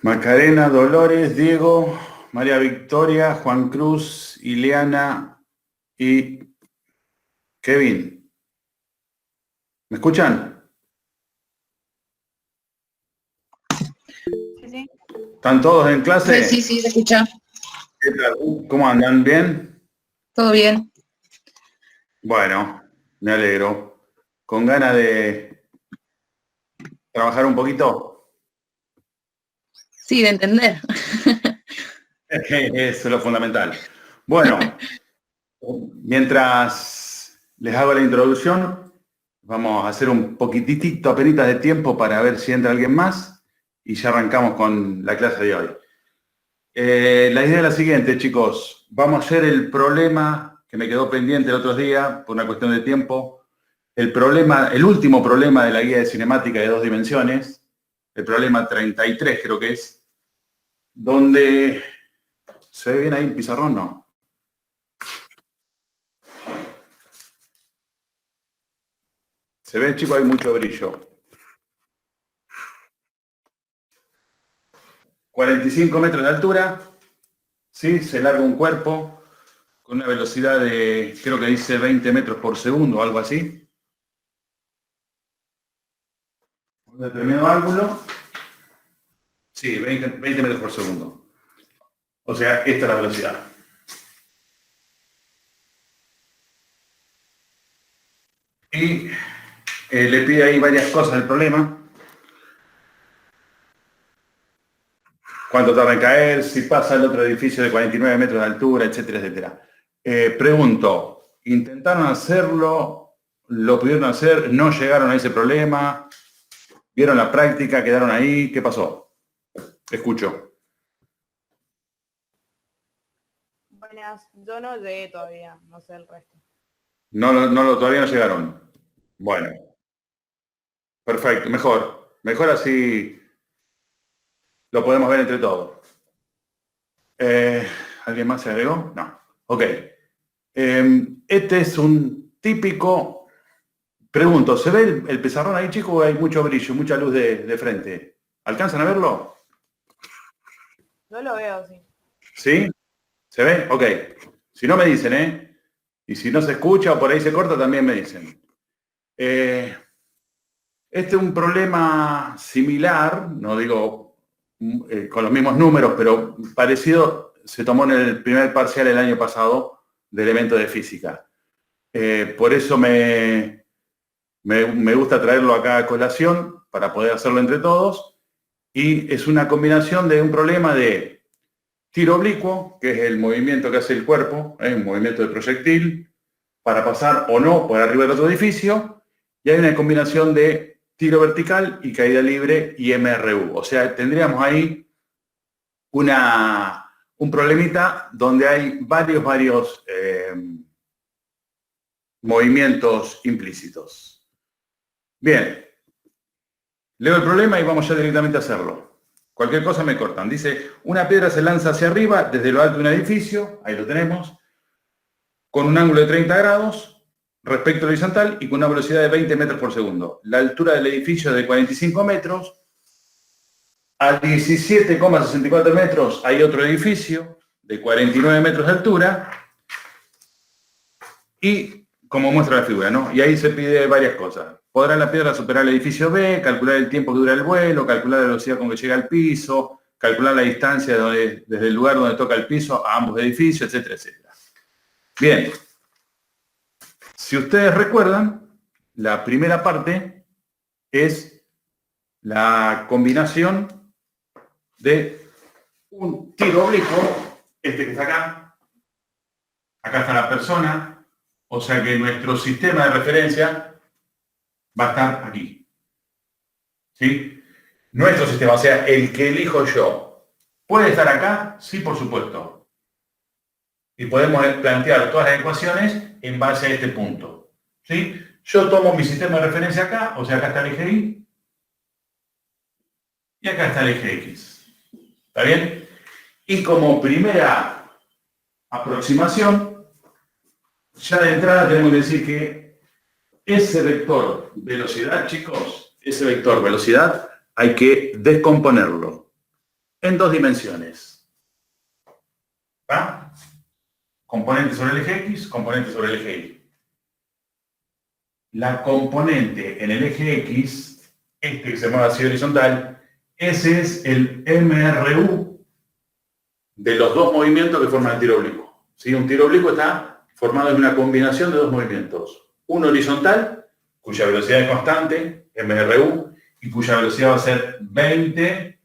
Macarena, Dolores, Diego, María Victoria, Juan Cruz, Ileana y Kevin. ¿Me escuchan? Sí, sí. ¿Están todos en clase? Sí, sí, se escucha. ¿Qué tal? ¿Cómo andan? ¿Bien? Todo bien. Bueno, me alegro. ¿Con ganas de trabajar un poquito? Sí, de entender. Eso es lo fundamental. Bueno, mientras les hago la introducción, vamos a hacer un poquitito, apenas de tiempo para ver si entra alguien más y ya arrancamos con la clase de hoy. La idea es la siguiente, chicos. Vamos a hacer el problema que me quedó pendiente el otro día por una cuestión de tiempo. El último problema de la guía de cinemática de 2 dimensiones, el problema 33 creo que es, donde... ¿Se ve bien ahí el pizarrón? No. Se ve, chicos, hay mucho brillo. 45 metros de altura, ¿sí? Se larga un cuerpo con una velocidad de, creo que dice 20 metros por segundo o algo así. Un determinado ángulo. Sí, 20 metros por segundo. O sea, esta es la velocidad. Y le pide ahí varias cosas al problema. Cuánto tarda en caer, si pasa el otro edificio de 49 metros de altura, etcétera, etcétera. Pregunto, ¿intentaron hacerlo? ¿Lo pudieron hacer? ¿No llegaron a ese problema? ¿Vieron la práctica? ¿Quedaron ahí? ¿Qué pasó? Escucho. Buenas, yo no llegué todavía, no sé el resto. Todavía no llegaron. Bueno, perfecto, mejor. Mejor así lo podemos ver entre todos. ¿Alguien más se agregó? No. Ok. Este es un típico... Pregunto, ¿se ve el pizarrón ahí, chico, o hay mucho brillo, mucha luz de frente? ¿Alcanzan a verlo? Yo lo veo, sí. ¿Sí? ¿Se ve? Ok. Si no me dicen, ¿eh? Y si no se escucha o por ahí se corta, también me dicen. Este es un problema similar, no digo con los mismos números, pero parecido, se tomó en el primer parcial el año pasado de elementos de física. Por eso me gusta traerlo acá a colación para poder hacerlo entre todos. Y es una combinación de un problema de tiro oblicuo, que es el movimiento que hace el cuerpo, un movimiento de proyectil, para pasar o no por arriba del otro edificio, y hay una combinación de tiro vertical y caída libre y MRU. O sea, tendríamos ahí un problemita donde hay varios movimientos implícitos. Bien, leo el problema y vamos ya directamente a hacerlo. Cualquier cosa me cortan. Dice, una piedra se lanza hacia arriba desde lo alto de un edificio, ahí lo tenemos, con un ángulo de 30 grados respecto al horizontal y con una velocidad de 20 metros por segundo. La altura del edificio es de 45 metros. A 17,64 metros hay otro edificio de 49 metros de altura. Y como muestra la figura, ¿no? Y ahí se pide varias cosas. ¿Podrá la piedra superar el edificio B? Calcular el tiempo que dura el vuelo, calcular la velocidad con que llega al piso, calcular la distancia desde el lugar donde toca el piso a ambos edificios, etcétera, etcétera. Bien. Si ustedes recuerdan, la primera parte es la combinación de un tiro oblicuo, este que está acá está la persona, o sea que nuestro sistema de referencia va a estar aquí. ¿Sí? Nuestro sistema, o sea, el que elijo yo, ¿puede estar acá? Sí, por supuesto. Y podemos plantear todas las ecuaciones en base a este punto. ¿Sí? Yo tomo mi sistema de referencia acá, o sea, acá está el eje Y, y acá está el eje X. ¿Está bien? Y como primera aproximación, ya de entrada tenemos que decir que ese vector velocidad, chicos, ese vector velocidad hay que descomponerlo. en dos dimensiones. ¿Va? Componente sobre el eje X, componente sobre el eje Y. La componente en el eje X, este que se mueve así horizontal, ese es el MRU de los dos movimientos que forman el tiro oblicuo. ¿Sí? Un tiro oblicuo está formado de una combinación de dos movimientos. Uno horizontal, cuya velocidad es constante, MRU, y cuya velocidad va a ser 20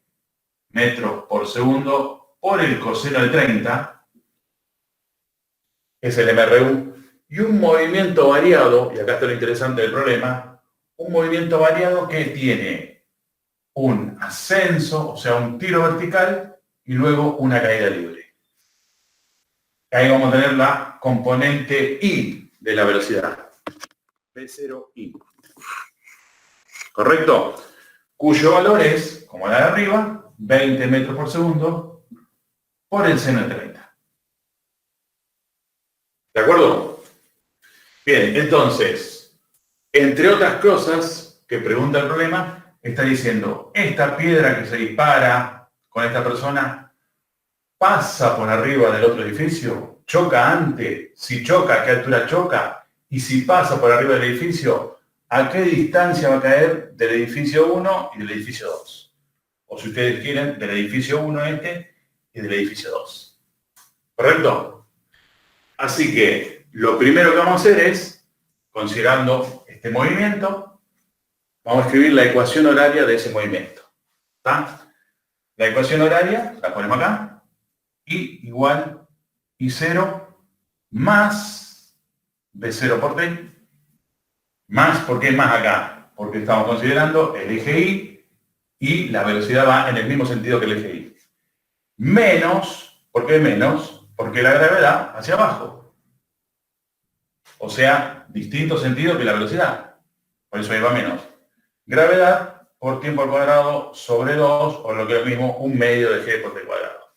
metros por segundo por el coseno de 30, es el MRU, y un movimiento variado, y acá está lo interesante del problema, un movimiento variado que tiene un ascenso, o sea, un tiro vertical, y luego una caída libre. Ahí vamos a tener la componente I de la velocidad. V0I. ¿Correcto? Cuyo valor es, como la de arriba, 20 metros por segundo por el seno de 30. ¿De acuerdo? Bien, entonces, entre otras cosas que pregunta el problema, está diciendo, esta piedra que se dispara con esta persona pasa por arriba del otro edificio, choca antes, si choca, ¿a qué altura choca? Y si pasa por arriba del edificio, ¿a qué distancia va a caer del edificio 1 y del edificio 2? O si ustedes quieren, del edificio 1 y del edificio 2. ¿Correcto? Así que lo primero que vamos a hacer es, considerando este movimiento, vamos a escribir la ecuación horaria de ese movimiento. ¿Está? La ecuación horaria, la ponemos acá, I igual I0 más B0 por T, más, ¿por qué más acá? Porque estamos considerando el eje Y y la velocidad va en el mismo sentido que el eje Y. Menos, ¿por qué menos? Porque la gravedad hacia abajo. O sea, distinto sentido que la velocidad. Por eso ahí va menos. Gravedad por tiempo al cuadrado sobre 2, o lo que es lo mismo, un medio de G por T cuadrado.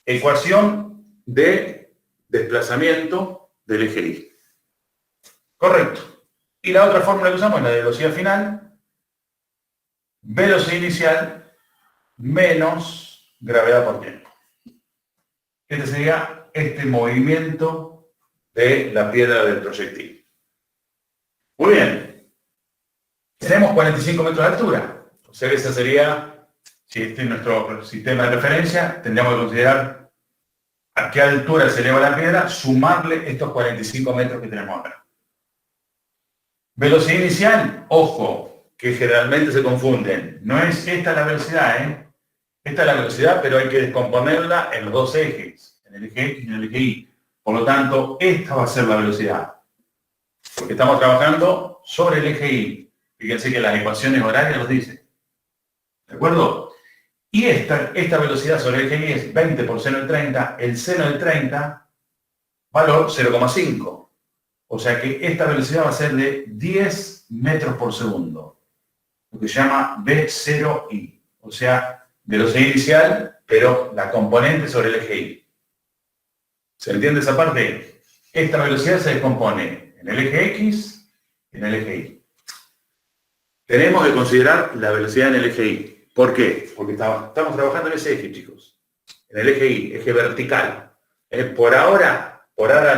Ecuación de desplazamiento del eje Y. Correcto. Y la otra fórmula que usamos es la de velocidad final, velocidad inicial menos gravedad por tiempo. Este sería este movimiento de la piedra del proyectil. Muy bien. Tenemos 45 metros de altura. O sea que esa sería, si este es nuestro sistema de referencia, tendríamos que considerar a qué altura se eleva la piedra, sumarle estos 45 metros que tenemos acá. Velocidad inicial, ojo, que generalmente se confunden. No es esta la velocidad, ¿eh? Esta es la velocidad, pero hay que descomponerla en los dos ejes, en el eje X y en el eje Y. Por lo tanto, esta va a ser la velocidad. Porque estamos trabajando sobre el eje Y. Fíjense que las ecuaciones horarias los dicen. ¿De acuerdo? Y esta velocidad sobre el eje Y es 20 por seno de 30. El seno de 30, valor 0,5. O sea que esta velocidad va a ser de 10 metros por segundo. Lo que se llama V0I. O sea, velocidad inicial, pero la componente sobre el eje Y. ¿Se entiende esa parte? Esta velocidad se descompone en el eje X y en el eje Y. Tenemos que considerar la velocidad en el eje Y. ¿Por qué? Porque estamos trabajando en ese eje, chicos. En el eje Y, eje vertical. Por ahora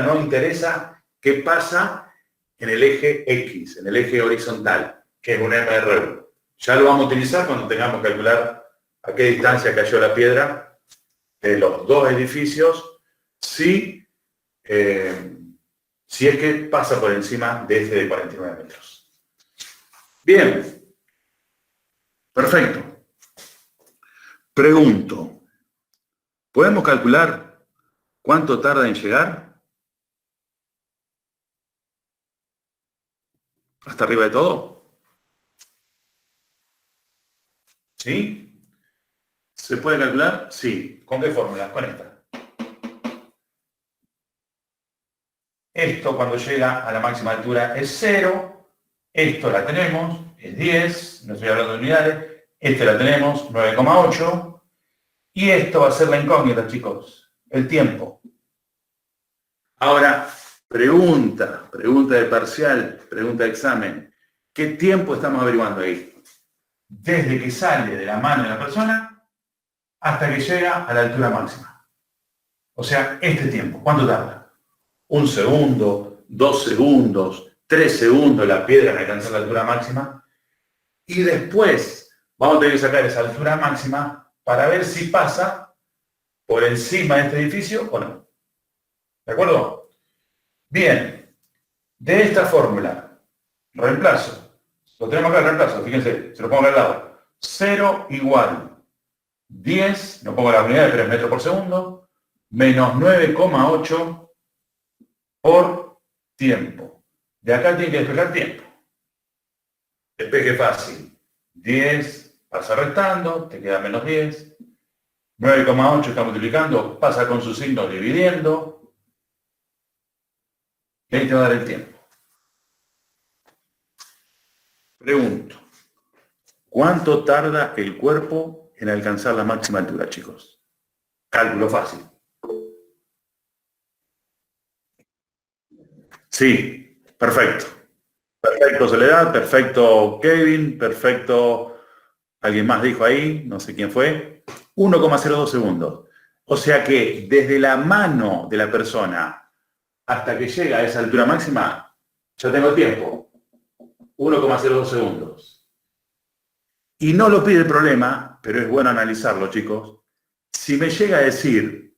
no interesa qué pasa en el eje X, en el eje horizontal, que es un MRU. Ya lo vamos a utilizar cuando tengamos que calcular a qué distancia cayó la piedra de los dos edificios, si es que pasa por encima de este de 49 metros. Bien. Perfecto. Pregunto, ¿podemos calcular cuánto tarda en llegar? ¿Hasta arriba de todo? ¿Sí? ¿Se puede calcular? Sí. ¿Con qué fórmula? Con esta. Esto cuando llega a la máxima altura es 0. Esto la tenemos, es 10. No estoy hablando de unidades. Este la tenemos, 9,8. Y esto va a ser la incógnita, chicos. El tiempo. Ahora, pregunta de parcial, pregunta de examen. ¿Qué tiempo estamos averiguando ahí? Desde que sale de la mano de la persona hasta que llega a la altura máxima. O sea, este tiempo, ¿cuánto tarda? 1 segundo, 2 segundos, 3 segundos la piedra en alcanzar la altura máxima. Y después vamos a tener que sacar esa altura máxima para ver si pasa por encima de este edificio o no. ¿De acuerdo? Bien, de esta fórmula, reemplazo. Lo tenemos acá, reemplazo, fíjense, se lo pongo acá al lado. 0 igual 10, no pongo la unidad de 3 metros por segundo, menos 9,8 por tiempo. De acá tiene que despejar tiempo. Despeje fácil. 10 pasa restando, te queda menos 10. 9,8 está multiplicando, pasa con su signo dividiendo. Y ahí te va a dar el tiempo. Pregunto, ¿cuánto tarda el cuerpo en alcanzar la máxima altura, chicos? Cálculo fácil. Sí, perfecto. Perfecto, Soledad, perfecto, Kevin, perfecto. Alguien más dijo ahí, no sé quién fue. 1,02 segundos. O sea que desde la mano de la persona hasta que llega a esa altura máxima, ya tengo el tiempo. 1,02 segundos. Y no lo pide el problema, pero es bueno analizarlo, chicos. Si me llega a decir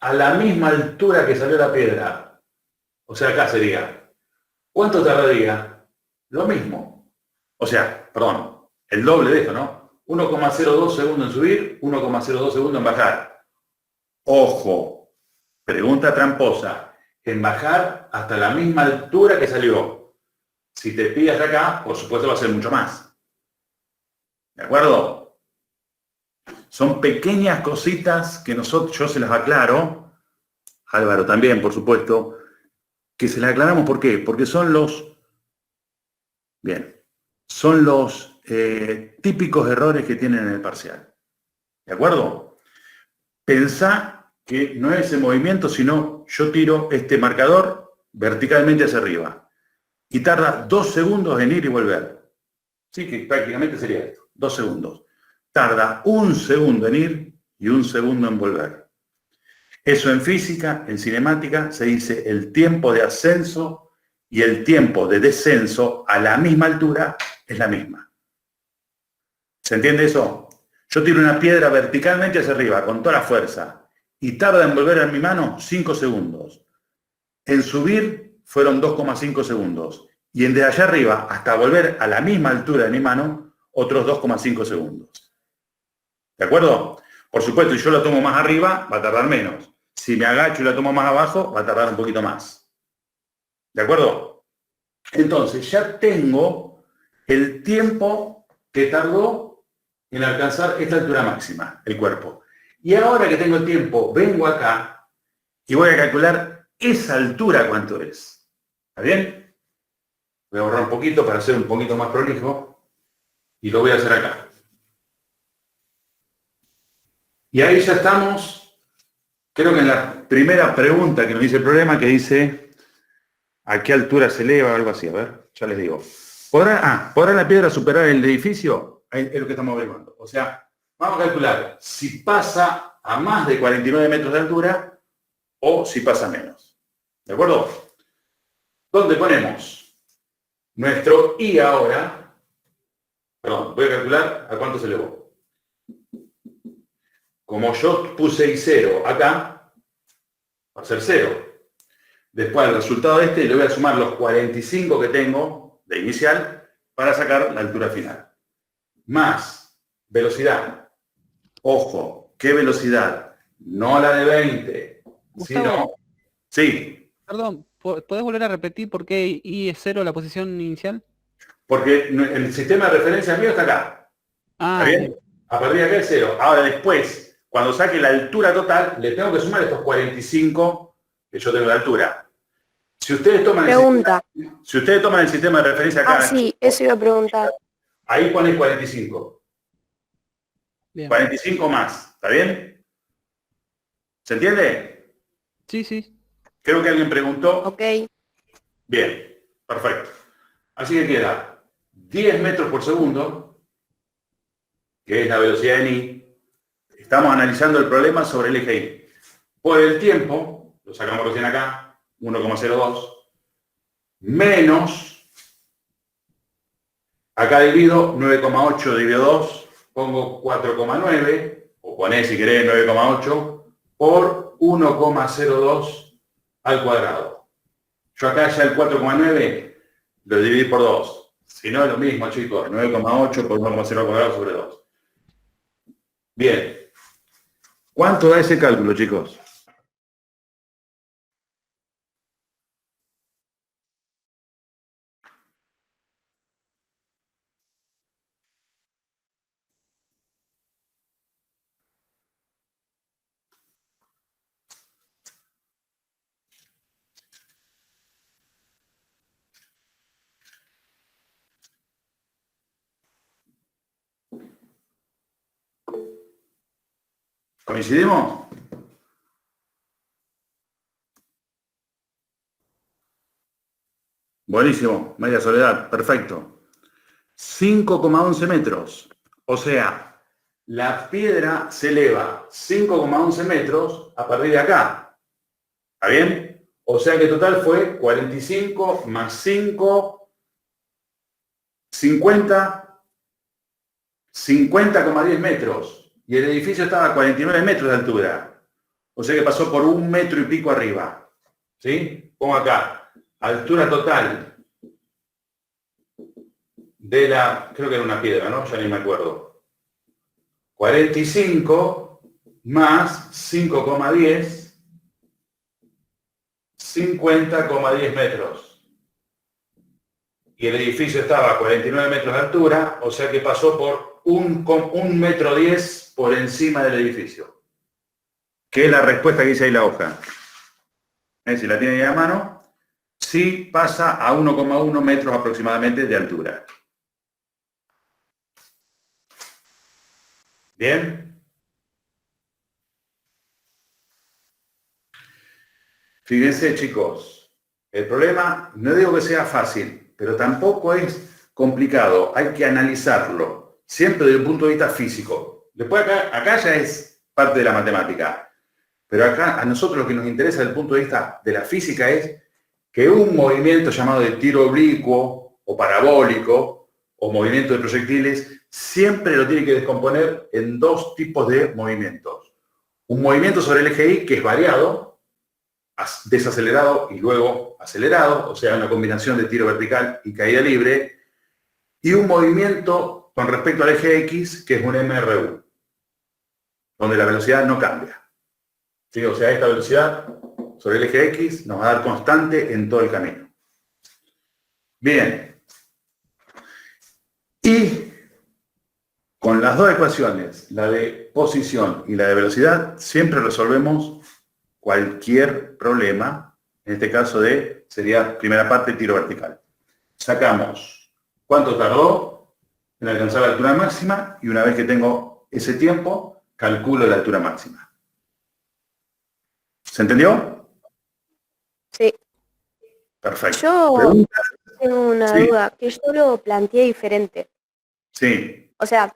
a la misma altura que salió la piedra, o sea, acá sería, ¿cuánto tardaría? Lo mismo. O sea, perdón, el doble de esto, ¿no? 1,02 segundos en subir, 1,02 segundos en bajar. Ojo, pregunta tramposa, en bajar hasta la misma altura que salió. Si te pillas acá, por supuesto va a ser mucho más. ¿De acuerdo? Son pequeñas cositas que yo se las aclaro, Álvaro también, por supuesto, que se las aclaramos, ¿por qué? Porque son los típicos errores que tienen en el parcial. ¿De acuerdo? Pensá que no es ese movimiento, sino yo tiro este marcador verticalmente hacia arriba y tarda 2 segundos en ir y volver. Sí, que prácticamente sería esto, 2 segundos. Tarda 1 segundo en ir y 1 segundo en volver. Eso en física, en cinemática, se dice el tiempo de ascenso y el tiempo de descenso a la misma altura es la misma. ¿Se entiende eso? Yo tiro una piedra verticalmente hacia arriba con toda la fuerza y tarda en volver a mi mano 5 segundos. En subir fueron 2,5 segundos. Y en desde allá arriba hasta volver a la misma altura de mi mano, otros 2,5 segundos. ¿De acuerdo? Por supuesto, si yo la tomo más arriba, va a tardar menos. Si me agacho y la tomo más abajo, va a tardar un poquito más. ¿De acuerdo? Entonces, ya tengo el tiempo que tardó en alcanzar esta altura máxima, el cuerpo. Y ahora que tengo el tiempo, vengo acá y voy a calcular esa altura cuánto es. ¿Está bien? Voy a borrar un poquito para ser un poquito más prolijo y lo voy a hacer acá. Y ahí ya estamos, creo que en la primera pregunta que nos dice el problema, que dice ¿a qué altura se eleva? Algo así, a ver, ya les digo. ¿Podrá la piedra superar el edificio? Es lo que estamos averiguando. O sea, vamos a calcular si pasa a más de 49 metros de altura o si pasa menos. ¿De acuerdo? ¿Dónde ponemos nuestro I ahora? Perdón, voy a calcular a cuánto se elevó. Como yo puse I0 acá, va a ser 0. Después, al resultado de este, le voy a sumar los 45 que tengo de inicial para sacar la altura final. Más velocidad. Ojo, ¿qué velocidad? No la de 20, Gustavo, sino... Sí, perdón, ¿podés volver a repetir por qué I es 0 la posición inicial? porque el sistema de referencia mío está acá. Ah, ¿Está bien? A partir de acá es 0. Ahora después, cuando saque la altura total, le tengo que sumar estos 45 que yo tengo de altura. Si ustedes toman el sistema de referencia acá, Sí, eso iba a preguntar. ahí ponen 45. bien. 45 más, ¿está bien? ¿Se entiende? Sí, sí. Creo que alguien preguntó. Ok. Bien, perfecto. Así que queda 10 metros por segundo que es la velocidad en I. Estamos analizando el problema sobre el eje Y. Por el tiempo, lo sacamos recién acá, 1,02, menos, acá divido 9,8 dividido 2, pongo 4,9, o poné si querés 9,8, por 1,02 al cuadrado. Yo acá ya el 4,9 lo dividí por 2. Si no es lo mismo, chicos, 9,8 por 1,0 al cuadrado sobre 2. Bien. ¿Cuánto da ese cálculo, chicos? ¿Coincidimos? Buenísimo, María Soledad, perfecto. 5,11 metros. O sea, la piedra se eleva 5,11 metros a partir de acá. ¿Está bien? O sea que total fue 45 más 5, 50, 50,10 metros. Y el edificio estaba a 49 metros de altura. O sea que pasó por 1 metro y pico arriba. ¿Sí? Pongo acá. Altura total de la, creo que era una piedra, ¿no? Ya ni me acuerdo. 45 más 5,10, 50,10 metros. Y el edificio estaba a 49 metros de altura, o sea que pasó por 1,10 metros por encima del edificio. ¿Qué es la respuesta que dice ahí la hoja? Si la tiene ahí a mano, sí pasa a 1,1 metros aproximadamente de altura. ¿Bien? Fíjense, chicos, el problema, no digo que sea fácil, pero tampoco es complicado, hay que analizarlo, siempre desde el punto de vista físico. Después acá ya es parte de la matemática, pero acá a nosotros lo que nos interesa desde el punto de vista de la física es que un movimiento llamado de tiro oblicuo o parabólico o movimiento de proyectiles siempre lo tiene que descomponer en dos tipos de movimientos. Un movimiento sobre el eje Y que es variado, desacelerado y luego acelerado, o sea, una combinación de tiro vertical y caída libre, y un movimiento con respecto al eje X, que es un MRU, donde la velocidad no cambia. ¿Sí? O sea, esta velocidad sobre el eje X nos va a dar constante en todo el camino. Bien. Y con las dos ecuaciones, la de posición y la de velocidad, siempre resolvemos cualquier problema, en este caso sería primera parte tiro vertical. Sacamos cuánto tardó en alcanzar la altura máxima y una vez que tengo ese tiempo, calculo la altura máxima. ¿Se entendió? Sí. Perfecto. Yo ¿Preguntas? tengo una Sí. duda, que yo lo planteé diferente. Sí. O sea,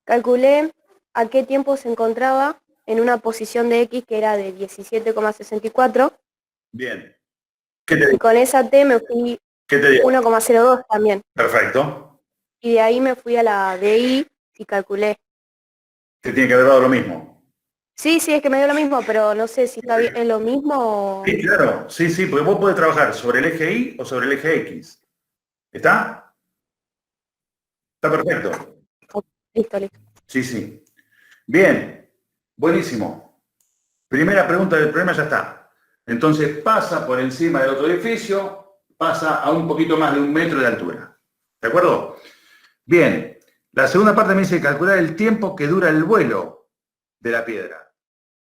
calculé a qué tiempo se encontraba en una posición de X que era de 17,64 Bien. ¿Qué te y digo? con esa T me fui ¿Qué te digo? 1,02 también. Perfecto. Y de ahí me fui a la DI y calculé. Te tiene que haber dado lo mismo. Sí, sí, es que me dio lo mismo, pero no sé si está bien, es lo mismo o... Sí, claro. Sí, sí, porque vos podés trabajar sobre el eje Y o sobre el eje X. ¿Está? Está perfecto. Listo, listo. Sí, sí. Bien. Buenísimo. Primera pregunta del problema ya está. Entonces pasa por encima del otro edificio, pasa a un poquito más de 1 metro de altura. ¿De acuerdo? Bien. La segunda parte me dice calcular el tiempo que dura el vuelo de la piedra.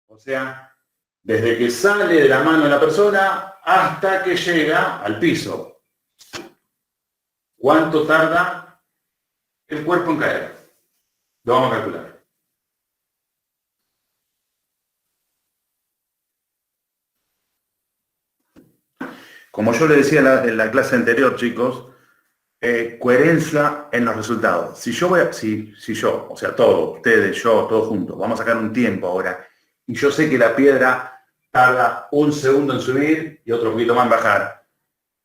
O sea, desde que sale de la mano de la persona hasta que llega al piso. ¿Cuánto tarda el cuerpo en caer? Lo vamos a calcular. Como yo le decía en la clase anterior, chicos, Coherencia en los resultados. Si yo, o sea, todos, ustedes, yo, todos juntos, vamos a sacar un tiempo ahora, y yo sé que la piedra tarda 1 segundo en subir y otro poquito más en bajar.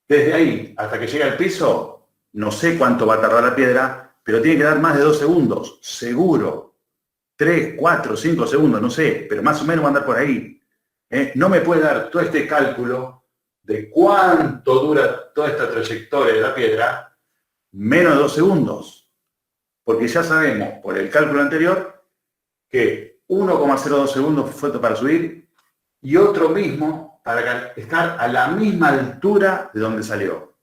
Desde ahí hasta que llega al piso, no sé cuánto va a tardar la piedra, pero tiene que dar más de 2 segundos, seguro. 3, 4, 5 segundos, no sé, pero más o menos va a andar por ahí. No me puede dar todo este cálculo de cuánto dura toda esta trayectoria de la piedra, menos de 2 segundos. Porque ya sabemos, por el cálculo anterior, que 1,02 segundos fue para subir y otro mismo para estar a la misma altura de donde salió.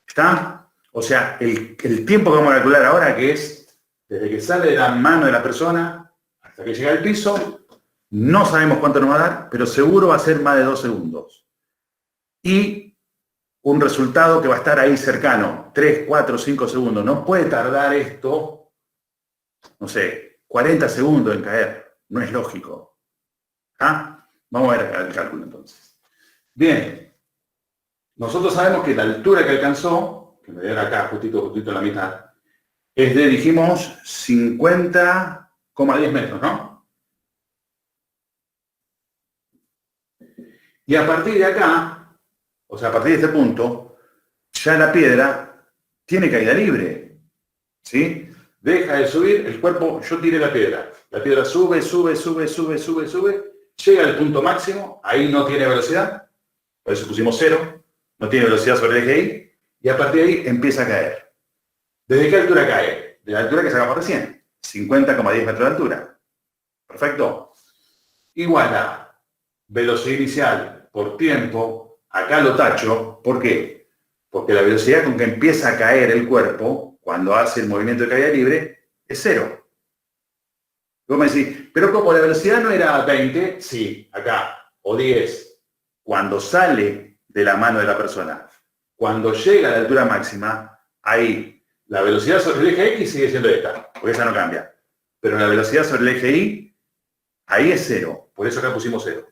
¿Está? O sea, el tiempo que vamos a calcular ahora, que es desde que sale de la mano de la persona hasta que llega al piso, no sabemos cuánto nos va a dar, pero seguro va a ser más de 2 segundos. Y un resultado que va a estar ahí cercano, 3, 4, 5 segundos. No puede tardar esto, no sé, 40 segundos en caer. No es lógico. ¿Ah? Vamos a ver el cálculo entonces. Bien. Nosotros sabemos que la altura que alcanzó, que me dieron acá justito en la mitad, es de, dijimos, 50,10 metros, ¿no? Y a partir de acá, o sea, a partir de este punto, ya la piedra tiene caída libre, ¿sí? Deja de subir, el cuerpo, yo tiré la piedra sube, llega al punto máximo, ahí no tiene velocidad, por eso pusimos 0, no tiene velocidad sobre el eje Y, y a partir de ahí empieza a caer. ¿Desde qué altura cae? De la altura que sacamos recién, 50,10 metros de altura. ¿Perfecto? Igual a velocidad inicial por tiempo, acá lo tacho, ¿por qué? Porque la velocidad con que empieza a caer el cuerpo, cuando hace el movimiento de caída libre, es 0. Vos me decís, pero como la velocidad no era 20, sí, acá, o 10, cuando sale de la mano de la persona, cuando llega a la altura máxima, ahí la velocidad sobre el eje X sigue siendo esta, porque esa no cambia. Pero la velocidad sobre el eje Y, ahí es 0, por eso acá pusimos 0.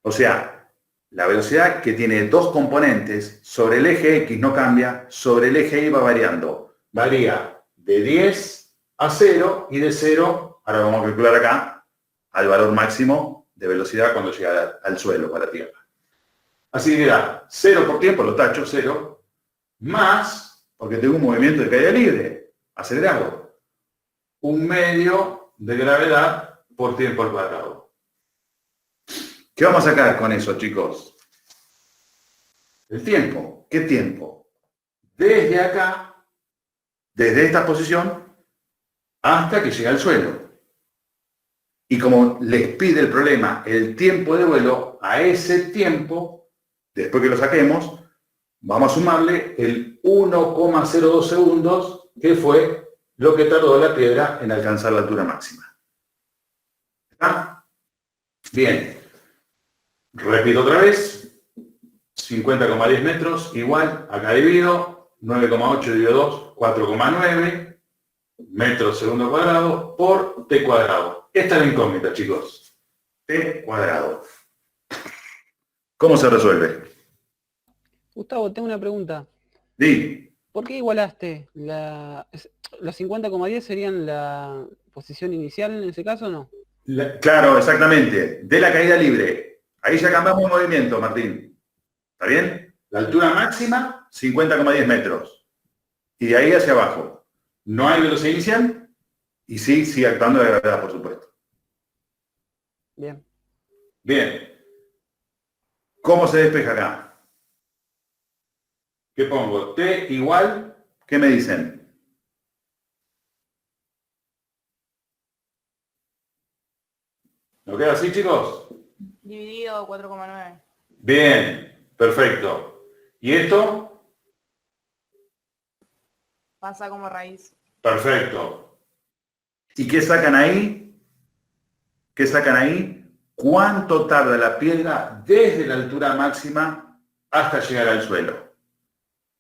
O sea, la velocidad que tiene 2 componentes, sobre el eje X no cambia, sobre el eje Y va variando. Varía de 10 a 0 y de 0, ahora vamos a calcular acá, al valor máximo de velocidad cuando llega al suelo, para la tierra. Así que da 0 por tiempo, lo tacho, 0, más, porque tengo un movimiento de caída libre, acelerado, 1/2 de gravedad por tiempo al cuadrado. ¿Qué vamos a sacar con eso, chicos? El tiempo. ¿Qué tiempo? Desde acá, desde esta posición, hasta que llega al suelo. Y como les pide el problema el tiempo de vuelo, a ese tiempo, después que lo saquemos, vamos a sumarle el 1,02 segundos, que fue lo que tardó la piedra en alcanzar la altura máxima. ¿Está? Bien. Repito otra vez. 50,10 metros, igual, acá divido, 9,8 dividido 2, 4,9 metros segundo cuadrado por t cuadrado. Esta es la incógnita, chicos. T cuadrado. ¿Cómo se resuelve? Gustavo, tengo una pregunta. Di. ¿Por qué igualaste? ¿Los 50,10 serían la posición inicial en ese caso o no? Claro, exactamente. De la caída libre. Ahí ya cambiamos el movimiento, Martín. ¿Está bien? La altura máxima, 50,10 metros. Y de ahí hacia abajo. No hay velocidad inicial y sí, sigue actuando la gravedad, por supuesto. Bien. Bien. ¿Cómo se despeja acá? ¿Qué pongo? T igual, ¿qué me dicen? ¿No queda así, chicos? Dividido 4,9. Bien, perfecto. ¿Y esto? Pasa como raíz. Perfecto. ¿Y qué sacan ahí? ¿Qué sacan ahí? ¿Cuánto tarda la piedra desde la altura máxima hasta llegar al suelo?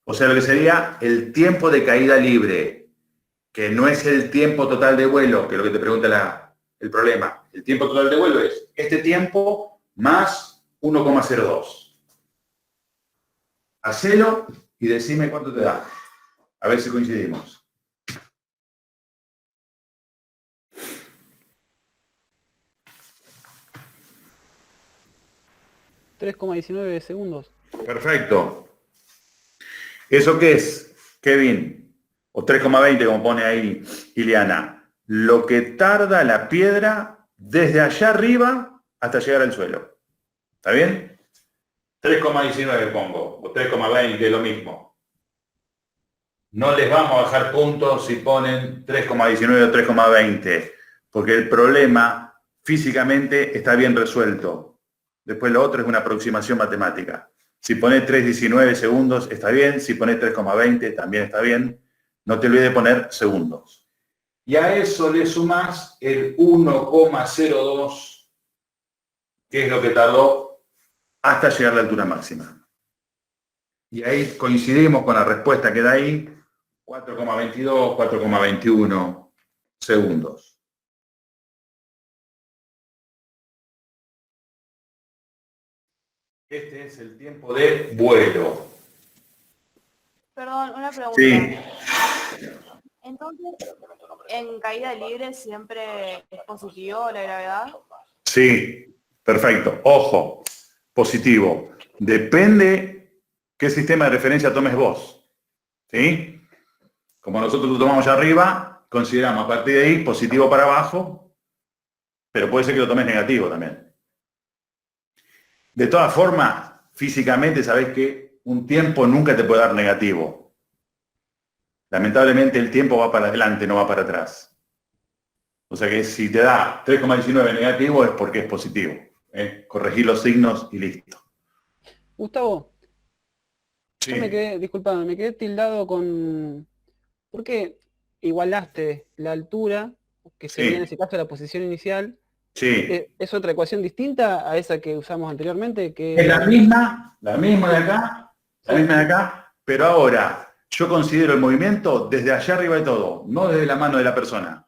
O sea, lo que sería el tiempo de caída libre, que no es el tiempo total de vuelo, que es lo que te pregunta el problema. El tiempo total de vuelo es este tiempo más 1,02. Hacelo y decime cuánto te da. A ver si coincidimos. $3,19 segundos. Perfecto. ¿Eso qué es, Kevin? O 3,20 como pone ahí Ileana. Lo que tarda la piedra desde allá arriba hasta llegar al suelo. ¿Está bien? 3,19 pongo, o 3,20, lo mismo. No les vamos a bajar puntos si ponen 3,19 o 3,20, porque el problema físicamente está bien resuelto. Después lo otro es una aproximación matemática. Si pones 3,19 segundos está bien, si pones 3,20 también está bien. No te olvides de poner segundos. Y a eso le sumás el 1,02, que es lo que tardó hasta llegar a la altura máxima. Y ahí coincidimos con la respuesta que da ahí, 4,22, 4,21 segundos. Este es el tiempo de vuelo. Perdón, una pregunta. Sí, Entonces, en caída libre siempre es positivo la gravedad. sí, perfecto. Ojo, positivo. Depende qué sistema de referencia tomes vos. ¿Sí? Como nosotros lo tomamos allá arriba, consideramos a partir de ahí positivo para abajo, pero puede ser que lo tomes negativo también. De todas formas, físicamente sabés que un tiempo nunca te puede dar negativo. Lamentablemente el tiempo va para adelante, no va para atrás. O sea que si te da 3,19 negativo es porque es positivo. Corregir los signos y listo. Gustavo, Sí, yo me quedé, disculpame, me quedé tildado con... ¿Por qué igualaste la altura, que sería en sí, ese caso la posición inicial? sí. ¿Es otra ecuación distinta a esa que usamos anteriormente? Es Que, la misma de acá, la ¿sí? misma de acá, pero ahora yo considero el movimiento desde allá arriba de todo, no desde la mano de la persona.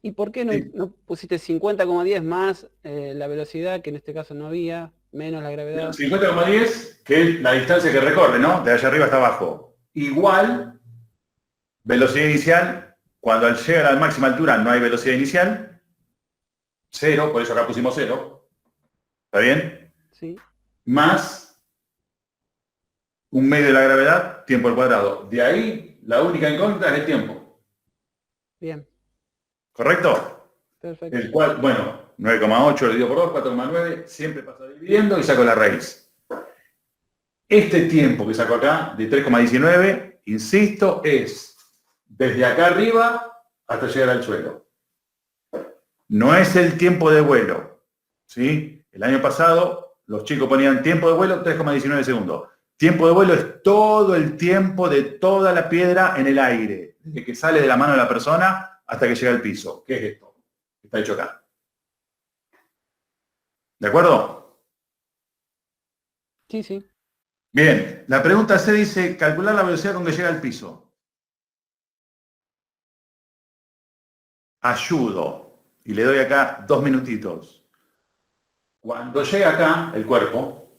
¿Y por qué no, Sí. no pusiste 50,10 más la velocidad, que en este caso no había, menos la gravedad? 50,10, que es la distancia que recorre, ¿no? De allá arriba hasta abajo. Igual, velocidad inicial, cuando al llegar a la máxima altura no hay velocidad inicial, cero, por eso acá pusimos cero, ¿está bien? ¿Sí? Más un medio de la gravedad, tiempo al cuadrado. De ahí, la única incógnita es el tiempo, Bien, ¿correcto? perfecto. El cual, bueno, 9,8 lo divido por 2, 4,9, siempre pasa dividiendo y saco la raíz. Este tiempo que saco acá, de 3,19, insisto, es desde acá arriba hasta llegar al suelo. No es el tiempo de vuelo, ¿sí? El año pasado los chicos ponían tiempo de vuelo 3,19 segundos. Tiempo de vuelo es todo el tiempo de toda la piedra en el aire, desde que sale de la mano de la persona hasta que llega al piso. ¿Qué es esto? Está hecho acá. ¿De acuerdo? Sí, sí. Bien, la pregunta C dice, calcular la velocidad con que llega al piso. Ayudo, y le doy acá 2 minutitos. Cuando llega acá el cuerpo,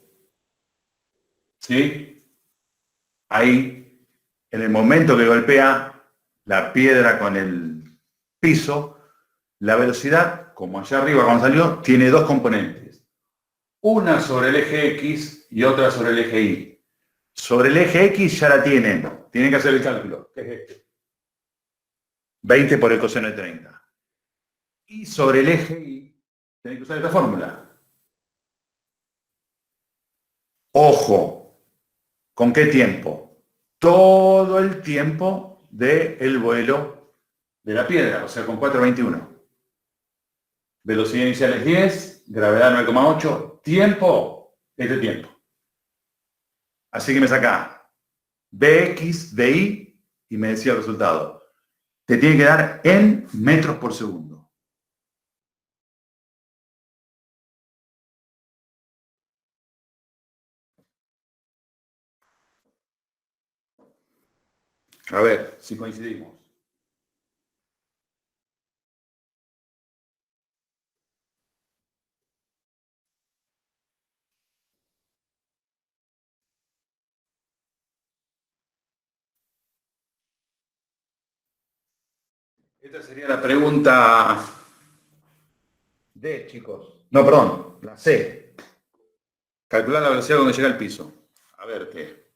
¿sí? Ahí, en el momento que golpea la piedra con el piso, la velocidad, como allá arriba cuando salió, tiene dos componentes. Una sobre el eje X y otra sobre el eje Y. Sobre el eje X ya la tienen que hacer el cálculo, que es este. 20 por el coseno de 30. Y sobre el eje Y, tienen que usar esta fórmula. Ojo, ¿con qué tiempo? Todo el tiempo del vuelo de la piedra, o sea, con 4,21. Velocidad inicial es 10, gravedad 9,8, tiempo, este tiempo. Así que me saca Bx, Bi y me decía el resultado. Te tiene que dar en metros por segundo. A ver si coincidimos. Esta sería la pregunta D, chicos. No, perdón, la C. Calcular la velocidad cuando llega al piso. A ver qué.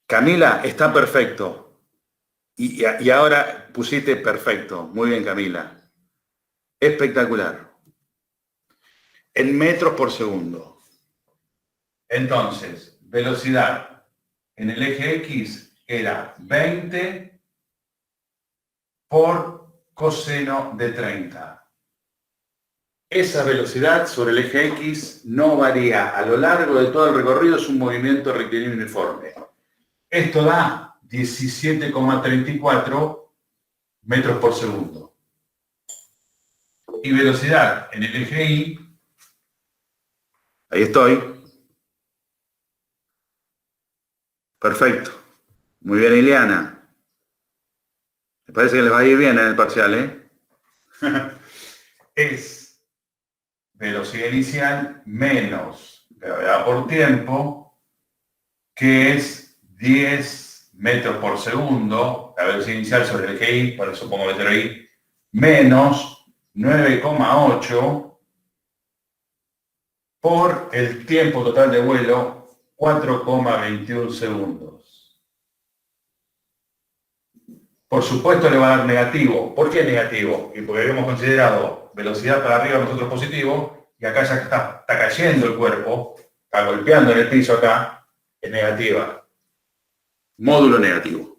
Camila, está perfecto. Y ahora pusiste perfecto. Muy bien, Camila. Espectacular. En metros por segundo. Entonces, velocidad en el eje X era 20 por coseno de 30. Esa velocidad sobre el eje X no varía a lo largo de todo el recorrido, es un movimiento rectilíneo uniforme. Esto da 17,34 metros por segundo. Y velocidad en el eje Y, ahí estoy. Perfecto. Muy bien, Ileana. Me parece que les va a ir bien en el parcial, ¿eh? Es velocidad inicial menos gravedad por tiempo, que es 10 metros por segundo, la velocidad inicial sobre el eje Y, por eso pongo letra I, menos 9,8 por el tiempo total de vuelo, 4,21 segundos. Por supuesto le va a dar negativo. ¿Por qué negativo? Y porque habíamos considerado velocidad para arriba nosotros positivo, y acá ya está cayendo el cuerpo, está golpeando en el piso acá, es negativa. Módulo negativo.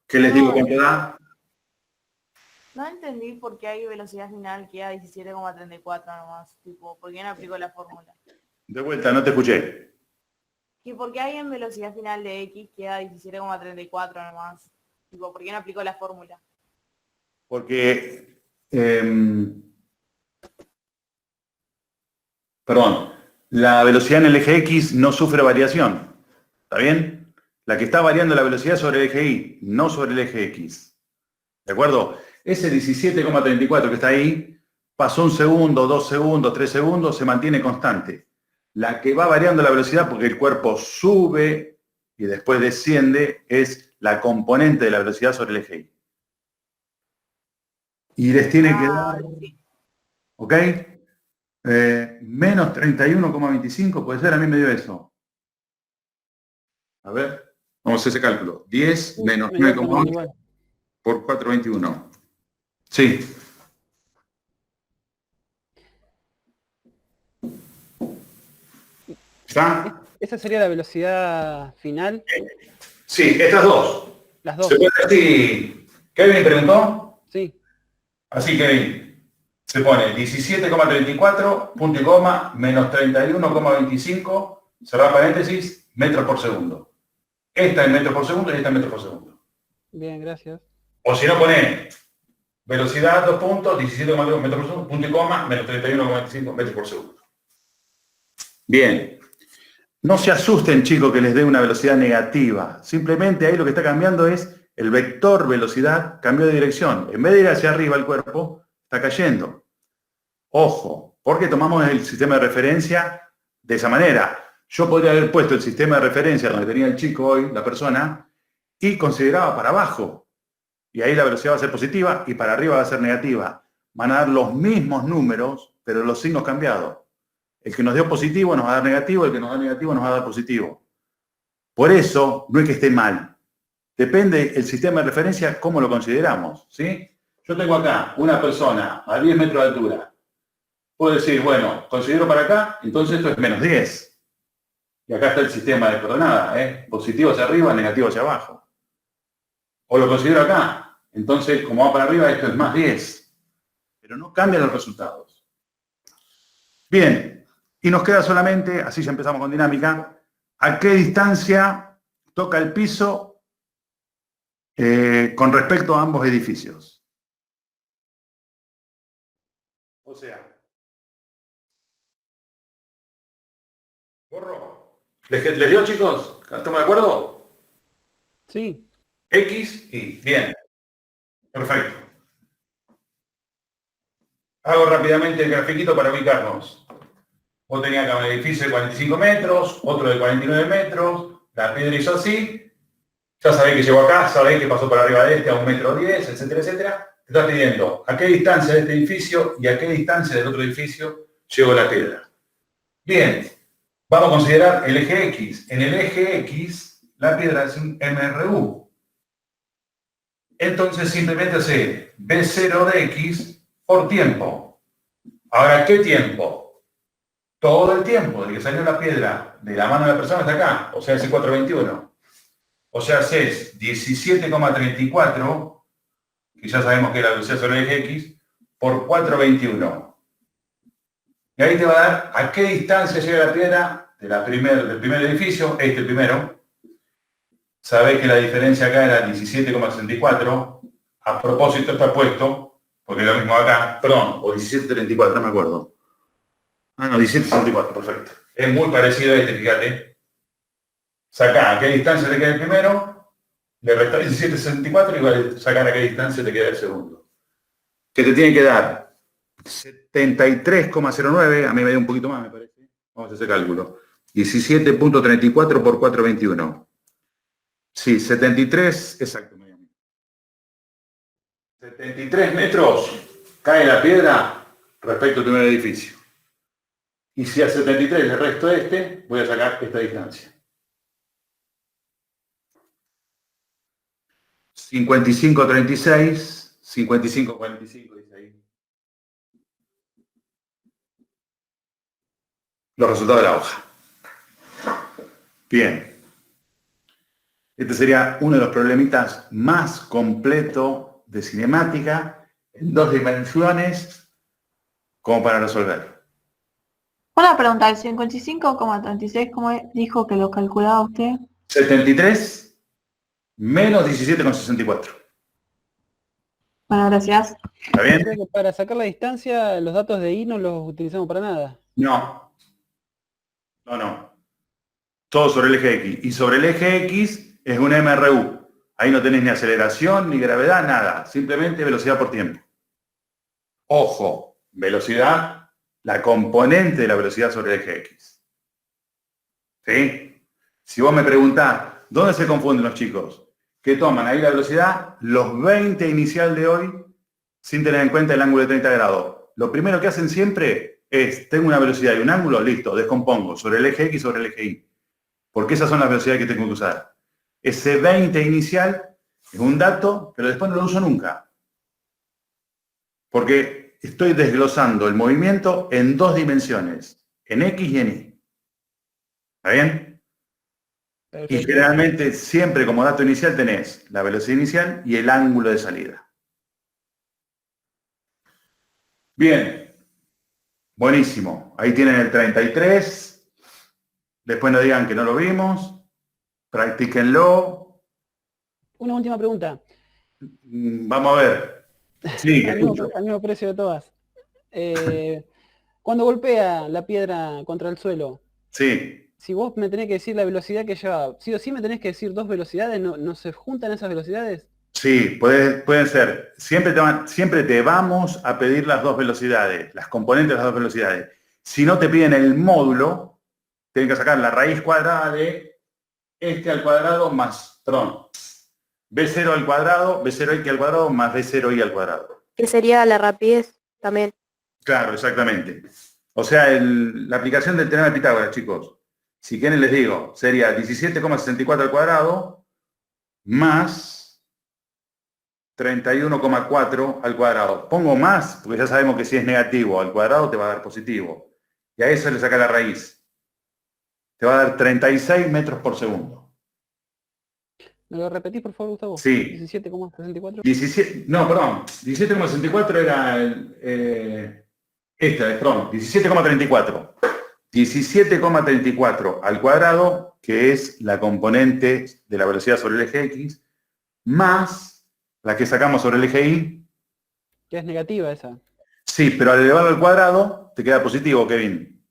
¿Qué les digo cuánto da? No entendí por qué hay velocidad final que da 17,34 nomás. Tipo, ¿por qué no aplico la fórmula? De vuelta, no te escuché. ¿Y por qué hay en velocidad final de X que da 17,34 nomás? Tipo, ¿por qué no aplico la fórmula? Porque, perdón, la velocidad en el eje X no sufre variación. ¿Está bien? La que está variando la velocidad sobre el eje Y, no sobre el eje X. ¿De acuerdo? Ese 17,34 que está ahí, pasó 1 segundo, 2 segundos, 3 segundos, se mantiene constante. La que va variando la velocidad porque el cuerpo sube y después desciende es la componente de la velocidad sobre el eje Y. Y les tiene que dar, Sí. ¿ok? Menos 31,25, puede ser, a mí me dio eso. A ver, vamos a hacer ese cálculo. 10 menos Me dio también 9,8 igual. por 4,21. Sí. ¿Está? Esa sería la velocidad final, Sí, estas dos. las dos. ¿Se puede decir? ¿Kevin preguntó? Sí, Así, Kevin. Se pone 17,34, punto y coma, menos 31,25, cerrar paréntesis, metros por segundo. Esta es metros por segundo y esta es metros por segundo. bien, gracias. O si no, pone velocidad, 2 puntos, 17,2 metros por segundo, punto y coma, menos 31,25 metros por segundo. Bien. No se asusten, chicos, que les dé una velocidad negativa. Simplemente ahí lo que está cambiando es el vector velocidad cambió de dirección. En vez de ir hacia arriba el cuerpo, está cayendo. Ojo, porque tomamos el sistema de referencia de esa manera. Yo podría haber puesto el sistema de referencia donde tenía el chico hoy, la persona, y consideraba para abajo. Y ahí la velocidad va a ser positiva y para arriba va a ser negativa. Van a dar los mismos números, pero los signos cambiados. El que nos dio positivo nos va a dar negativo, el que nos da negativo nos va a dar positivo. Por eso, no es que esté mal. Depende el sistema de referencia, cómo lo consideramos, ¿sí? Yo tengo acá una persona a 10 metros de altura. Puedo decir, bueno, considero para acá, entonces esto es menos 10. Y acá está el sistema de coordenadas, ¿eh? Positivo hacia arriba, negativo hacia abajo. O lo considero acá, entonces como va para arriba, esto es más 10. Pero no cambian los resultados. Bien. Y nos queda solamente, así ya empezamos con dinámica, ¿a qué distancia toca el piso con respecto a ambos edificios? O sea, borro. ¿Les dio, chicos? ¿Estamos de acuerdo? Sí, X y bien. Perfecto. Hago rápidamente el grafiquito para ubicarnos. Vos tenías acá un edificio de 45 metros, otro de 49 metros, la piedra hizo así, Ya sabéis que llegó acá, sabéis que pasó por arriba de este a 1,10 m, etcétera, etcétera. Te está pidiendo a qué distancia de este edificio y a qué distancia del otro edificio llegó la piedra. Bien, vamos a considerar el eje X. En el eje X, la piedra es un MRU. Entonces simplemente hace B0 de X por tiempo. Ahora, ¿qué tiempo? Todo el tiempo de que salió la piedra de la mano de la persona hasta acá, o sea, ese 421. O sea, es 17,34, que ya sabemos que es la velocidad sobre el eje X, por 421. Y ahí te va a dar a qué distancia llega la piedra del primer edificio, este primero. Sabés que la diferencia acá era 17,64. A propósito está puesto, porque es lo mismo acá, perdón, o 17,34, no me acuerdo. Ah, no, 17,64, perfecto. Es muy parecido a este, fíjate. Sacá a qué distancia te queda el primero, le restás 17,64 y vas a sacar a qué distancia te queda el segundo. Que te tiene que dar 73,09, a mí me dio un poquito más, me parece. Vamos a hacer cálculo. 17,34 por 421. Sí, 73, exacto. 73 metros cae la piedra respecto al primer edificio. Y si a 73 le resto este, voy a sacar esta distancia. 55,36, 55,45 dice ahí. Los resultados de la hoja. Bien. Este sería uno de los problemitas más completos de cinemática en 2 dimensiones como para resolver. Una pregunta, el 55,36, ¿cómo dijo que lo calculaba usted? 73 menos 17,64. Bueno, gracias. ¿Está bien? Creo que para sacar la distancia, los datos de I no los utilizamos para nada. No. No. Todo sobre el eje X. Y sobre el eje X es un MRU. Ahí no tenés ni aceleración, ni gravedad, nada. Simplemente velocidad por tiempo. Ojo, velocidad, la componente de la velocidad sobre el eje X. ¿Sí? Si vos me preguntás, ¿dónde se confunden los chicos? Que toman ahí la velocidad, los 20 inicial de hoy, sin tener en cuenta el ángulo de 30 grados. Lo primero que hacen siempre es, tengo una velocidad y un ángulo, listo, descompongo sobre el eje X y sobre el eje Y. Porque esas son las velocidades que tengo que usar. Ese 20 inicial es un dato, pero después no lo uso nunca. Porque estoy desglosando el movimiento en 2 dimensiones, en X y en Y. ¿Está bien? Perfecto. Y generalmente siempre como dato inicial tenés la velocidad inicial y el ángulo de salida. Bien. Buenísimo. Ahí tienen el 33. Después no digan que no lo vimos. Practíquenlo. Una última pregunta. Vamos a ver. Sí, escucho. Al mismo precio de todas. Cuando golpea la piedra contra el suelo, Sí. si vos me tenés que decir la velocidad que lleva, sí o sí me tenés que decir 2 velocidades, ¿no se juntan esas velocidades? Sí, pueden ser. Siempre te vamos a pedir las 2 velocidades, las componentes de las 2 velocidades. Si no te piden el módulo, tienen que sacar la raíz cuadrada de este al cuadrado más, perdón, B0 al cuadrado, B0x al cuadrado más B0y al cuadrado. Que sería la rapidez también. Claro, exactamente. O sea, la aplicación del teorema de Pitágoras, chicos, si quieren les digo, sería 17,64 al cuadrado más 31,4 al cuadrado. Pongo más, porque ya sabemos que si es negativo al cuadrado te va a dar positivo. Y a eso le saca la raíz. Te va a dar 36 metros por segundo. ¿Me lo repetís, por favor, Gustavo? Sí. 17,64. 17,64 era perdón, 17,34. 17,34 al cuadrado, que es la componente de la velocidad sobre el eje X, más la que sacamos sobre el eje Y. Que es negativa esa. Sí, pero al elevarlo al cuadrado te queda positivo, Kevin.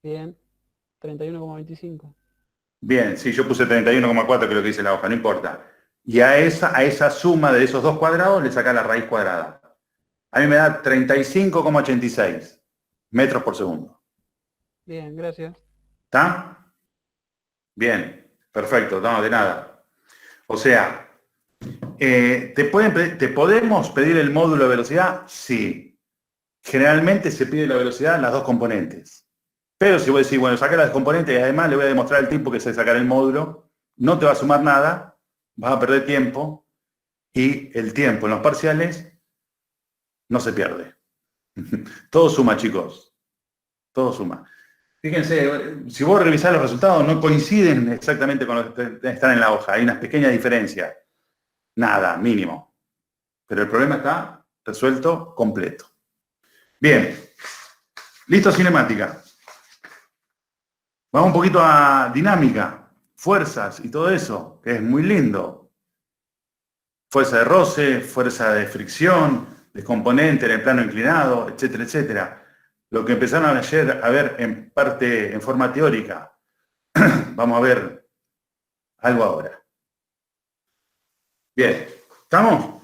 Bien. 31,25. Bien, sí, yo puse 31,4, que es lo que dice la hoja, no importa. Y a esa suma de esos 2 cuadrados le saca la raíz cuadrada. A mí me da 35,86 metros por segundo. Bien, gracias. ¿Está? Bien. Perfecto, no, de nada. O sea, ¿te podemos pedir el módulo de velocidad? Sí. Generalmente se pide la velocidad en las dos componentes. Pero si vos decís, bueno, saca las componentes y además le voy a demostrar al tipo que sé sacar el módulo, no te va a sumar nada, vas a perder tiempo, y el tiempo en los parciales no se pierde. Todo suma, chicos. Todo suma. Fíjense, si vos revisás los resultados, no coinciden exactamente con los que están en la hoja. Hay unas pequeñas diferencias. Nada, mínimo. Pero el problema está resuelto completo. Bien. Listo, cinemática. Vamos un poquito a dinámica, fuerzas y todo eso, que es muy lindo. Fuerza de roce, fuerza de fricción, descomponente en el plano inclinado, etcétera, etcétera. Lo que empezaron ayer a ver en parte, en forma teórica, vamos a ver algo ahora. Bien, ¿estamos?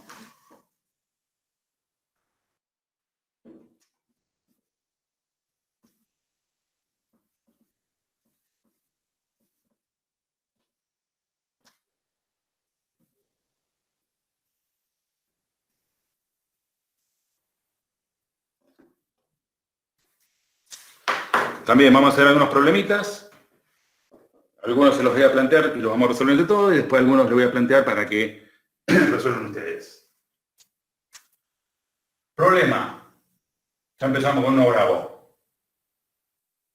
También vamos a hacer algunos problemitas. Algunos se los voy a plantear y los vamos a resolver de todo, y después algunos les voy a plantear para que resuelvan ustedes. Problema. Ya empezamos con uno bravo.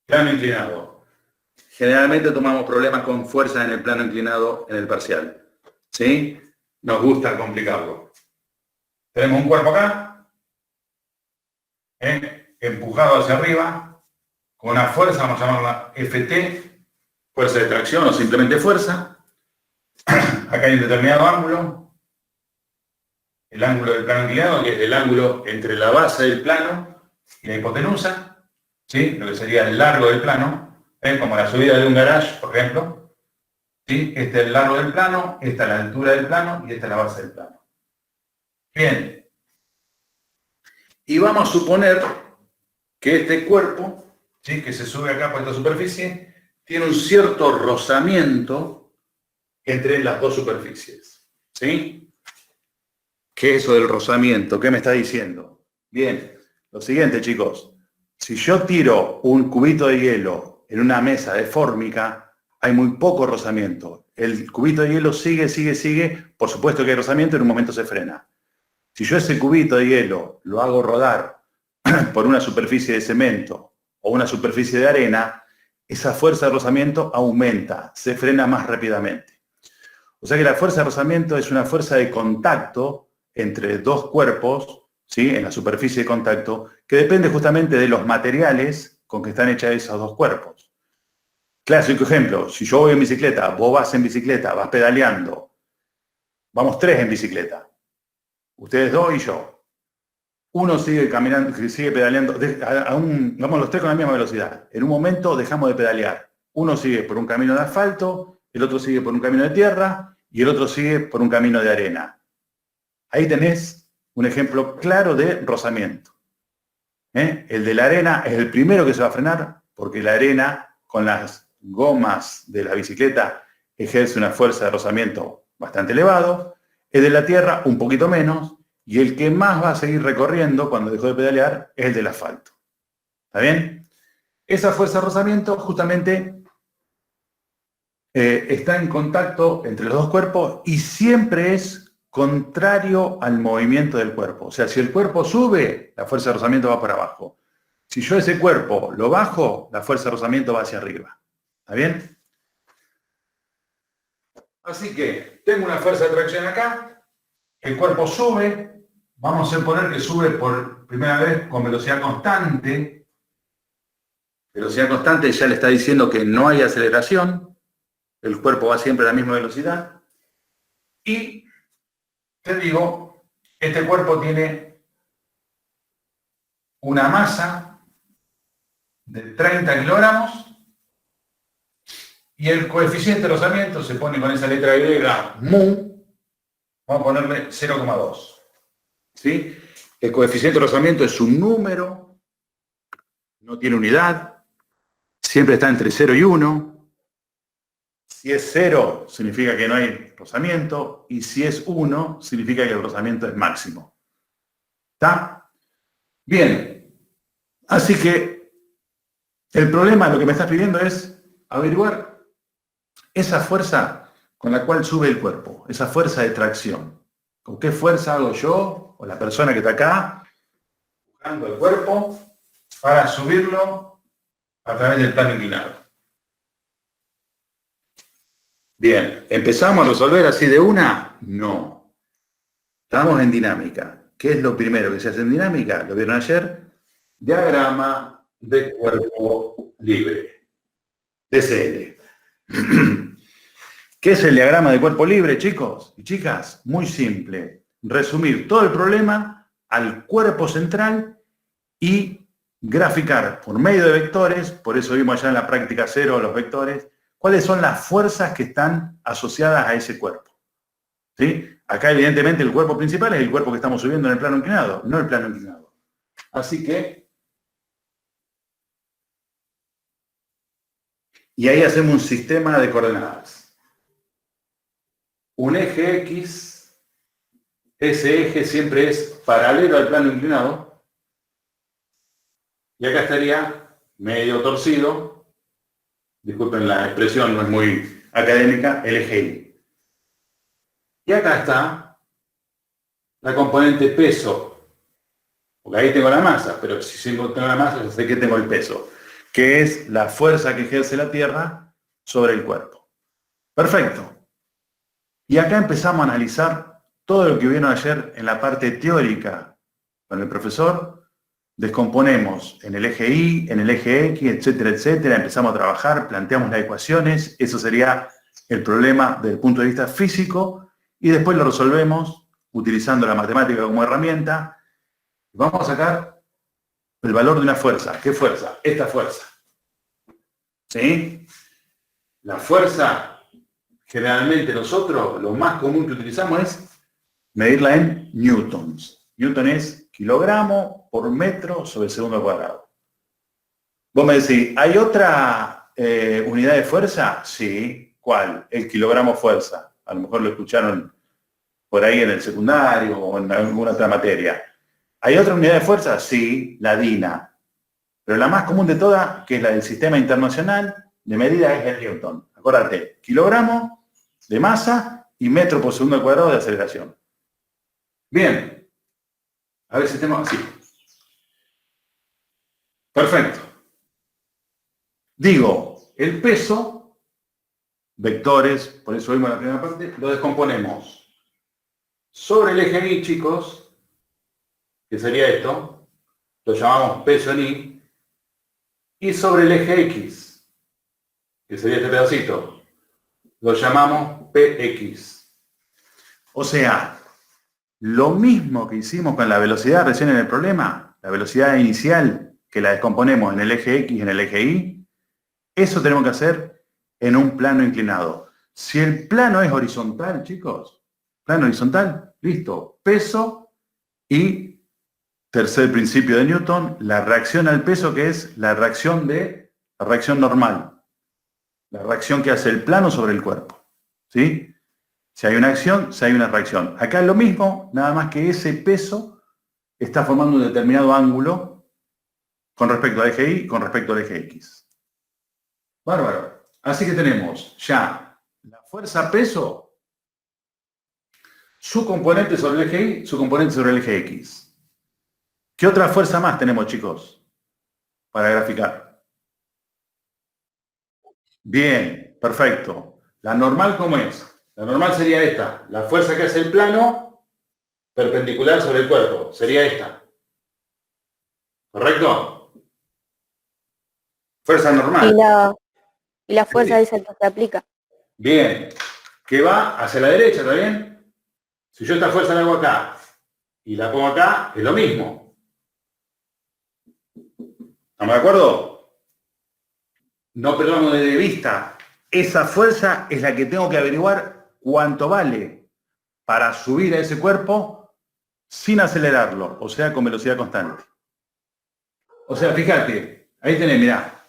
Plano inclinado. Generalmente tomamos problemas con fuerza en el plano inclinado en el parcial. ¿Sí? Nos gusta complicarlo. Tenemos un cuerpo acá, empujado hacia arriba, con una fuerza, vamos a llamarla FT, fuerza de tracción o simplemente fuerza. Acá hay un determinado ángulo, el ángulo del plano inclinado, que es el ángulo entre la base del plano y la hipotenusa, ¿sí? Lo que sería el largo del plano, como la subida de un garage, por ejemplo. ¿Sí? Este es el largo del plano, esta es la altura del plano y esta es la base del plano. Bien. Y vamos a suponer que este cuerpo, ¿sí?, que se sube acá por esta superficie, tiene un cierto rozamiento entre las dos superficies. ¿Sí? ¿Qué es eso del rozamiento? ¿Qué me está diciendo? Bien, lo siguiente, chicos. Si yo tiro un cubito de hielo en una mesa de fórmica, hay muy poco rozamiento. El cubito de hielo sigue. Por supuesto que hay rozamiento, en un momento se frena. Si yo ese cubito de hielo lo hago rodar por una superficie de cemento o una superficie de arena, esa fuerza de rozamiento aumenta, se frena más rápidamente. O sea que la fuerza de rozamiento es una fuerza de contacto entre dos cuerpos, ¿sí?, en la superficie de contacto, que depende justamente de los materiales con que están hechas esos dos cuerpos. Clásico ejemplo, si yo voy en bicicleta, vos vas en bicicleta, vas pedaleando, vamos tres en bicicleta, ustedes dos y yo. Uno sigue caminando, sigue pedaleando, vamos los tres con la misma velocidad. En un momento dejamos de pedalear. Uno sigue por un camino de asfalto, el otro sigue por un camino de tierra y el otro sigue por un camino de arena. Ahí tenés un ejemplo claro de rozamiento. El de la arena es el primero que se va a frenar porque la arena con las gomas de la bicicleta ejerce una fuerza de rozamiento bastante elevado. El de la tierra un poquito menos. Y el que más va a seguir recorriendo cuando dejó de pedalear es el del asfalto. ¿Está bien? Esa fuerza de rozamiento justamente está en contacto entre los dos cuerpos y siempre es contrario al movimiento del cuerpo. O sea, si el cuerpo sube, la fuerza de rozamiento va para abajo. Si yo ese cuerpo lo bajo, la fuerza de rozamiento va hacia arriba. ¿Está bien? Así que tengo una fuerza de tracción acá. El cuerpo sube, vamos a suponer que sube por primera vez con velocidad constante. Velocidad constante ya le está diciendo que no hay aceleración, el cuerpo va siempre a la misma velocidad. Y te digo, este cuerpo tiene una masa de 30 kilogramos y el coeficiente de rozamiento se pone con esa letra griega, mu. Vamos a ponerle 0,2. ¿Sí? El coeficiente de rozamiento es un número, no tiene unidad, siempre está entre 0 y 1. Si es 0, significa que no hay rozamiento, y si es 1, significa que el rozamiento es máximo. ¿Está? Bien. Así que el problema, lo que me estás pidiendo es averiguar esa fuerza con la cual sube el cuerpo, esa fuerza de tracción. ¿Con qué fuerza hago yo o la persona que está acá, buscando el cuerpo, para subirlo a través del plano inclinado? Bien, ¿empezamos a resolver así de una? No. Estamos en dinámica. ¿Qué es lo primero que se hace en dinámica? ¿Lo vieron ayer? Diagrama de cuerpo libre. DCL. ¿Qué es el diagrama de cuerpo libre, chicos y chicas? Muy simple. Resumir todo el problema al cuerpo central y graficar por medio de vectores, por eso vimos allá en la práctica 0 los vectores, cuáles son las fuerzas que están asociadas a ese cuerpo. ¿Sí? Acá evidentemente el cuerpo principal es el cuerpo que estamos subiendo en el plano inclinado, no el plano inclinado. Así que, y ahí hacemos un sistema de coordenadas. Un eje X, ese eje siempre es paralelo al plano inclinado, y acá estaría medio torcido, disculpen la expresión, no es muy académica, el eje Y. Y acá está la componente peso, porque ahí tengo la masa, pero si tengo la masa, ya sé que tengo el peso, que es la fuerza que ejerce la Tierra sobre el cuerpo. Perfecto. Y acá empezamos a analizar todo lo que vieron ayer en la parte teórica con el profesor. Descomponemos en el eje Y, en el eje X, etcétera, etcétera. Empezamos a trabajar, planteamos las ecuaciones. Eso sería el problema desde el punto de vista físico. Y después lo resolvemos utilizando la matemática como herramienta. Vamos a sacar el valor de una fuerza. ¿Qué fuerza? Esta fuerza. ¿Sí? La fuerza... Generalmente nosotros, lo más común que utilizamos es medirla en newtons. Newton es kilogramo por metro sobre segundo al cuadrado. Vos me decís, ¿hay otra unidad de fuerza? Sí. ¿Cuál? El kilogramo fuerza. A lo mejor lo escucharon por ahí en el secundario o en alguna otra materia. ¿Hay otra unidad de fuerza? Sí, la DINA. Pero la más común de todas, que es la del Sistema Internacional de Medida, es el newton. Acuérdate, kilogramo de masa y metro por segundo al cuadrado de aceleración. Bien. A ver si tenemos así. Perfecto. Digo, el peso, vectores, por eso vimos la primera parte, lo descomponemos sobre el eje Y, chicos, que sería esto, lo llamamos peso en y sobre el eje X, que sería este pedacito, lo llamamos PX. O sea, lo mismo que hicimos con la velocidad recién en el problema, la velocidad inicial que la descomponemos en el eje X y en el eje Y, eso tenemos que hacer en un plano inclinado. Si el plano es horizontal, chicos, plano horizontal, listo, peso y tercer principio de Newton, la reacción al peso, que es la reacción normal. La reacción que hace el plano sobre el cuerpo. ¿Sí? Si hay una acción, si hay una reacción. Acá es lo mismo, nada más que ese peso está formando un determinado ángulo con respecto al eje Y, con respecto al eje X. Bárbaro. Así que tenemos ya la fuerza peso, su componente sobre el eje Y, su componente sobre el eje X. ¿Qué otra fuerza más tenemos, chicos, para graficar? Bien, perfecto. ¿La normal cómo es? La normal sería esta. La fuerza que hace el plano perpendicular sobre el cuerpo. Sería esta. ¿Correcto? Fuerza normal. Y la fuerza Sí. esa que se aplica. Bien. Que va hacia la derecha, ¿está bien? Si yo esta fuerza la hago acá y la pongo acá, es lo mismo. ¿Estamos de acuerdo? No perdamos de vista, esa fuerza es la que tengo que averiguar cuánto vale para subir a ese cuerpo sin acelerarlo, o sea, con velocidad constante. O sea, fíjate, ahí tenés, mirá,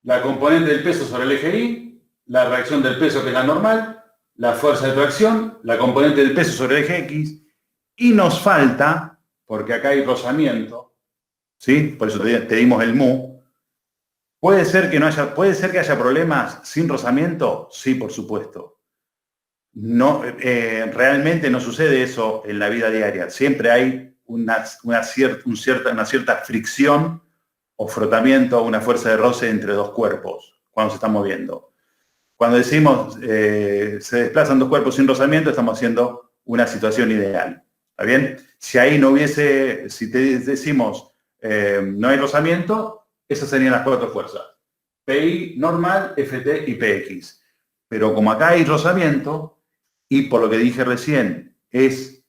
la componente del peso sobre el eje Y la reacción del peso, que es la normal, la fuerza de tracción, la componente del peso sobre el eje X, y nos falta, porque acá hay rozamiento, ¿sí? Por eso te dimos el mu. ¿Puede ser que haya problemas sin rozamiento? Sí, por supuesto. No, realmente no sucede eso en la vida diaria. Siempre hay una cierta fricción o frotamiento, una fuerza de roce entre dos cuerpos cuando se están moviendo. Cuando decimos se desplazan dos cuerpos sin rozamiento, estamos haciendo una situación ideal. ¿Está bien? Si ahí no hubiese, si te decimos no hay rozamiento, esas serían las cuatro fuerzas. PI normal, FT y PX. Pero como acá hay rozamiento, y por lo que dije recién, es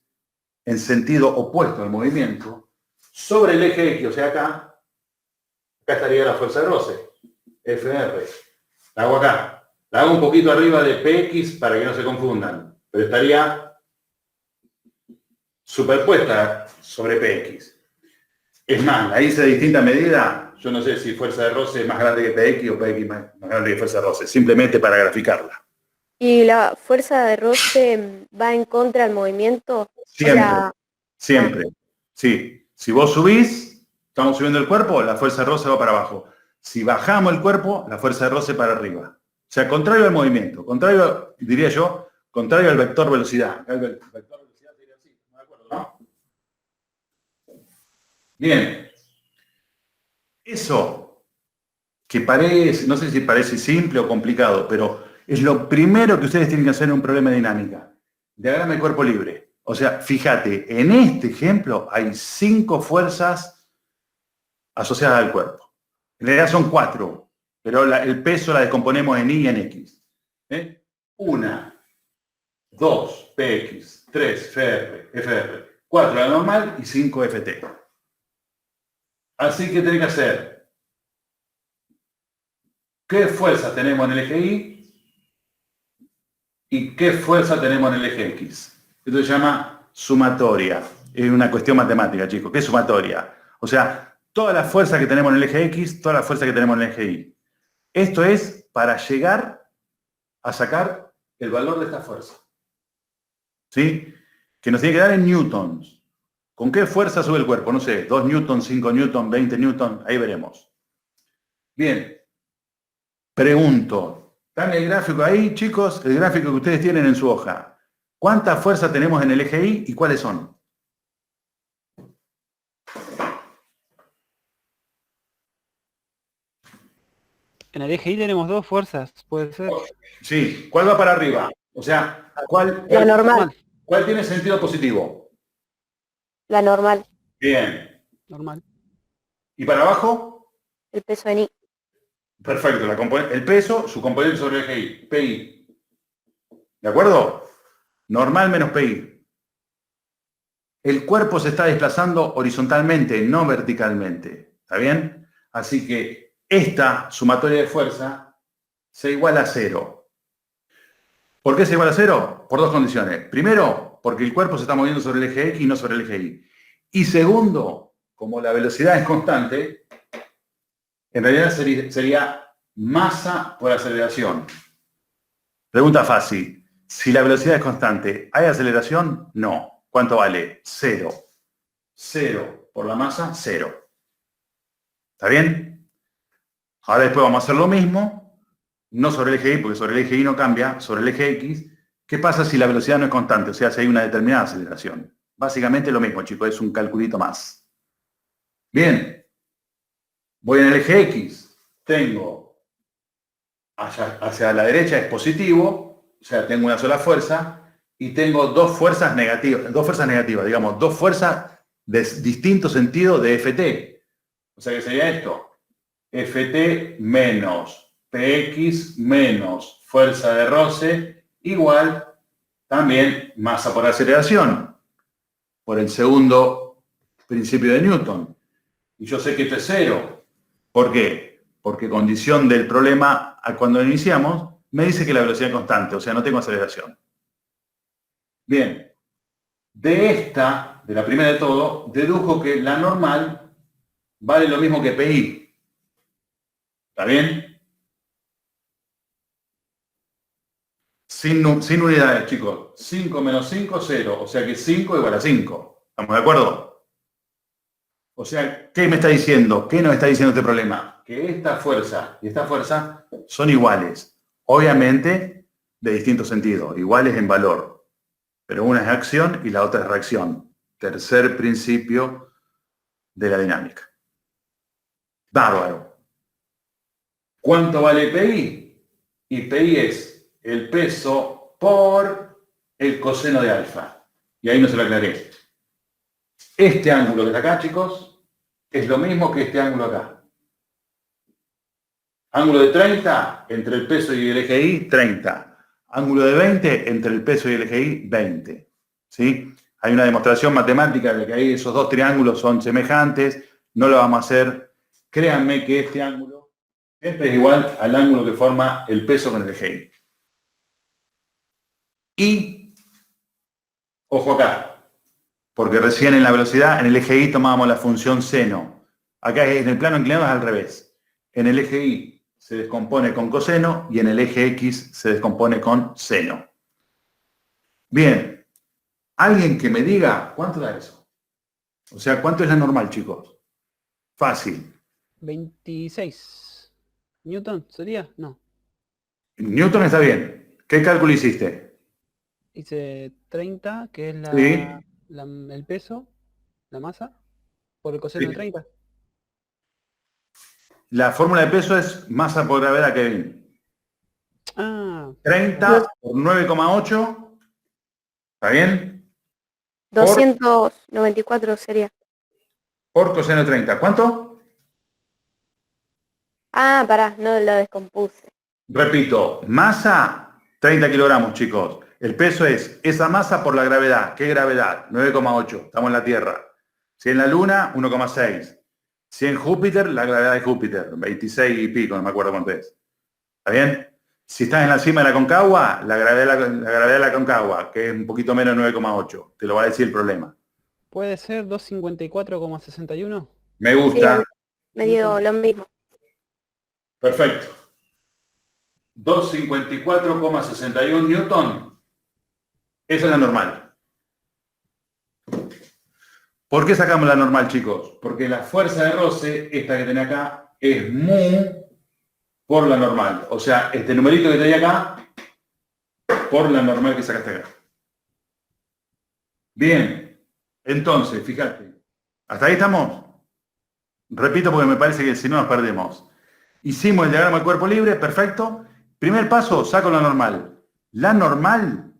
en sentido opuesto al movimiento, sobre el eje X, o sea acá estaría la fuerza de roce, FR. La hago acá. La hago un poquito arriba de PX para que no se confundan, pero estaría superpuesta sobre PX. Es más, la hice de distinta medida. Yo no sé si fuerza de roce es más grande que PX o PX más grande que fuerza de roce, simplemente para graficarla. ¿Y la fuerza de roce va en contra del movimiento? Siempre, O sea, siempre. Sí, si vos subís, estamos subiendo el cuerpo, la fuerza de roce va para abajo. Si bajamos el cuerpo, la fuerza de roce para arriba. O sea, contrario al movimiento, contrario, diría yo, contrario al vector velocidad. El vector velocidad sería así, ¿no? ¿De acuerdo, no? Bien. Eso que parece, no sé si parece simple o complicado, pero es lo primero que ustedes tienen que hacer en un problema de dinámica. Diagrama de cuerpo libre. O sea, fíjate, en este ejemplo hay 5 fuerzas asociadas al cuerpo. En realidad son 4, pero el peso la descomponemos en Y y en X. 1, 2, PX, 3, FR, 4 la normal y 5 FT. Así que tenés que hacer, ¿qué fuerza tenemos en el eje Y? ¿Y qué fuerza tenemos en el eje X? Esto se llama sumatoria. Es una cuestión matemática, chicos. ¿Qué es sumatoria? O sea, toda la fuerza que tenemos en el eje X, toda la fuerza que tenemos en el eje Y. Esto es para llegar a sacar el valor de esta fuerza. ¿Sí? Que nos tiene que dar en newtons. ¿Con qué fuerza sube el cuerpo? No sé, 2 newtons, 5 newtons, 20 newtons, ahí veremos. Bien. Pregunto, ¿están el gráfico ahí, chicos? El gráfico que ustedes tienen en su hoja. ¿Cuánta fuerza tenemos en el eje Y y cuáles son? En el eje Y tenemos 2 fuerzas, puede ser. Sí, ¿cuál va para arriba? O sea, la normal, ¿cuál tiene sentido positivo? la normal, Bien. Normal. ¿Y para abajo? el peso en Y. Perfecto, el peso, su componente sobre el eje Y, PI. ¿De acuerdo? Normal menos PI. El cuerpo se está desplazando horizontalmente, no verticalmente. ¿Está bien? Así que esta sumatoria de fuerza se iguala a 0. ¿Por qué se iguala a 0? Por 2 condiciones. Primero, porque el cuerpo se está moviendo sobre el eje X y no sobre el eje Y. Y segundo, como la velocidad es constante, en realidad sería masa por aceleración. Pregunta fácil. Si la velocidad es constante, ¿hay aceleración? No. ¿Cuánto vale? 0. 0 por la masa, 0. ¿Está bien? Ahora después vamos a hacer lo mismo, no sobre el eje Y, porque sobre el eje Y no cambia, sobre el eje X. ¿Qué pasa si la velocidad no es constante? O sea, si hay una determinada aceleración. Básicamente lo mismo, chicos, es un calculito más. Bien. Voy en el eje X. Tengo hacia la derecha es positivo, o sea, tengo una sola fuerza, y tengo dos fuerzas negativas, digamos, dos fuerzas de distinto sentido de FT. O sea, que sería esto. FT menos PX menos fuerza de roce igual también masa por aceleración, por el segundo principio de Newton. Y yo sé que esto es 0. ¿Por qué? Porque condición del problema cuando iniciamos me dice que la velocidad es constante, o sea, no tengo aceleración. Bien, de la primera de todo, dedujo que la normal vale lo mismo que PI. ¿Está bien? sin unidades, chicos. 5 menos 5, 0. O sea que 5 igual a 5. ¿Estamos de acuerdo? O sea, ¿qué me está diciendo? ¿Qué nos está diciendo este problema? Que esta fuerza y esta fuerza son iguales. Obviamente, de distinto sentido. Iguales en valor. Pero una es acción y la otra es reacción. Tercer principio de la dinámica. Bárbaro. ¿Cuánto vale PI? Y PI es el peso por el coseno de alfa. Y ahí no se lo aclaré. Este ángulo que está acá, chicos, es lo mismo que este ángulo acá. Ángulo de 30 entre el peso y el eje Y, 30. Ángulo de 20 entre el peso y el eje Y, 20. ¿Sí? Hay una demostración matemática de que ahí esos dos triángulos son semejantes. No lo vamos a hacer. Créanme que este ángulo siempre es igual al ángulo que forma el peso con el eje Y. Y, ojo acá, porque recién en la velocidad, en el eje Y tomábamos la función seno. Acá en el plano inclinado es al revés. En el eje Y se descompone con coseno y en el eje X se descompone con seno. Bien, alguien que me diga cuánto da eso. O sea, ¿cuánto es la normal, chicos? Fácil. 26. ¿Newton sería? No. Newton está bien. ¿Qué cálculo hiciste? Hice 30, que es Sí. el peso, la masa, por el coseno Sí. de 30. La fórmula de peso es masa por gravedad, Kevin. Ah, 30 por 9,8. ¿Está bien? 294 sería. Por coseno de 30. ¿Cuánto? Ah, pará, no lo descompuse. Repito, masa, 30 kilogramos, chicos. El peso es esa masa por la gravedad. ¿Qué gravedad? 9,8. Estamos en la Tierra. Si en la Luna, 1,6. Si en Júpiter, la gravedad de Júpiter, 26 y pico, no me acuerdo cuánto es. ¿Está bien? Si estás en la cima de la Concagua, la gravedad de la Concagua, que es un poquito menos de 9,8. Te lo va a decir el problema. ¿puede ser 254,61? Me gusta. Me dio lo mismo. Perfecto. 254,61 Newton. Esa es la normal. ¿Por qué sacamos la normal, chicos? Porque la fuerza de roce, esta que tenés acá, es mu por la normal. O sea, este numerito que tenés acá, por la normal que sacaste acá. Bien. Entonces, fíjate. ¿Hasta ahí estamos? Repito porque me parece que si no nos perdemos. Hicimos el diagrama del cuerpo libre, perfecto. Primer paso, saco la normal. La normal,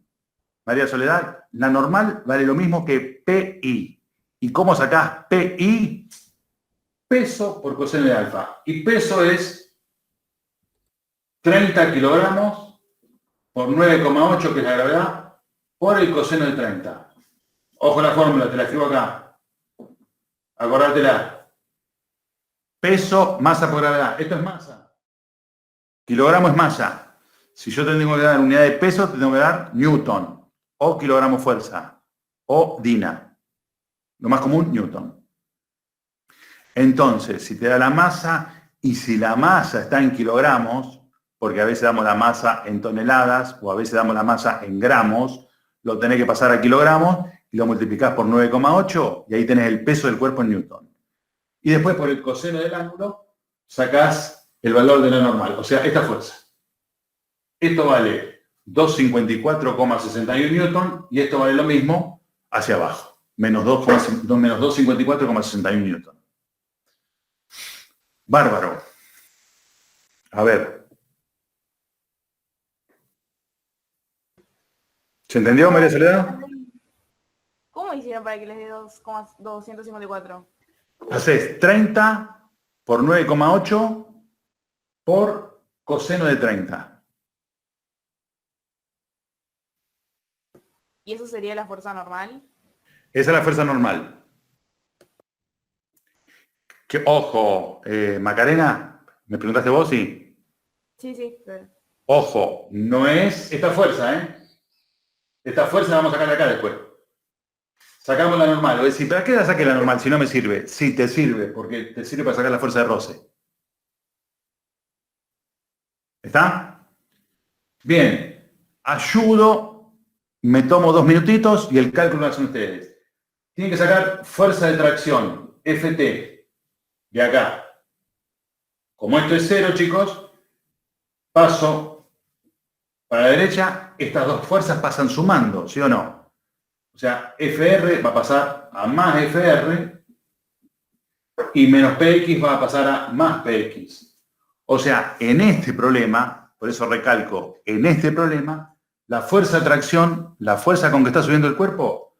María Soledad, la normal vale lo mismo que PI. ¿Y cómo sacás PI? Peso por coseno de alfa. Y peso es 30 kilogramos por 9,8, que es la gravedad, por el coseno de 30. Ojo la fórmula, te la escribo acá. Acordátela. Peso, masa por gravedad. Esto es masa. Kilogramo es masa. Si yo te tengo que dar unidad de peso, te tengo que dar Newton. O kilogramo fuerza. O Dina. Lo más común, Newton. Entonces, si te da la masa, y si la masa está en kilogramos, porque a veces damos la masa en toneladas, o a veces damos la masa en gramos, lo tenés que pasar a kilogramos, y lo multiplicás por 9,8, y ahí tenés el peso del cuerpo en Newton. Y después, por el coseno del ángulo, sacás el valor de la normal, o sea, esta fuerza. Esto vale 254,61 Newton, y esto vale lo mismo hacia abajo. Menos 254,61 Newton. Bárbaro. A ver. ¿Se entendió, María Soledad? ¿Cómo hicieron para que les dé 254? Haces 30 por 9,8 por coseno de 30. ¿Y eso sería la fuerza normal? Esa es la fuerza normal. Que, ojo, Macarena, ¿me preguntaste vos? Sí. Sí, claro. Ojo, no es esta fuerza, ¿eh? Esta fuerza la vamos a sacar de acá después. Sacamos la normal. O decir, ¿para qué la saqué la normal si no me sirve? Sí, te sirve, porque te sirve para sacar la fuerza de roce. ¿Está? Bien. ayudo, me tomo 2 minutitos y el cálculo lo hacen ustedes. Tienen que sacar fuerza de tracción, FT, de acá. Como esto es 0, chicos, paso para la derecha, estas dos fuerzas pasan sumando, ¿sí o no? O sea, FR va a pasar a más FR y menos PX va a pasar a más PX. O sea, en este problema, por eso recalco, en este problema, la fuerza de tracción, la fuerza con que está subiendo el cuerpo,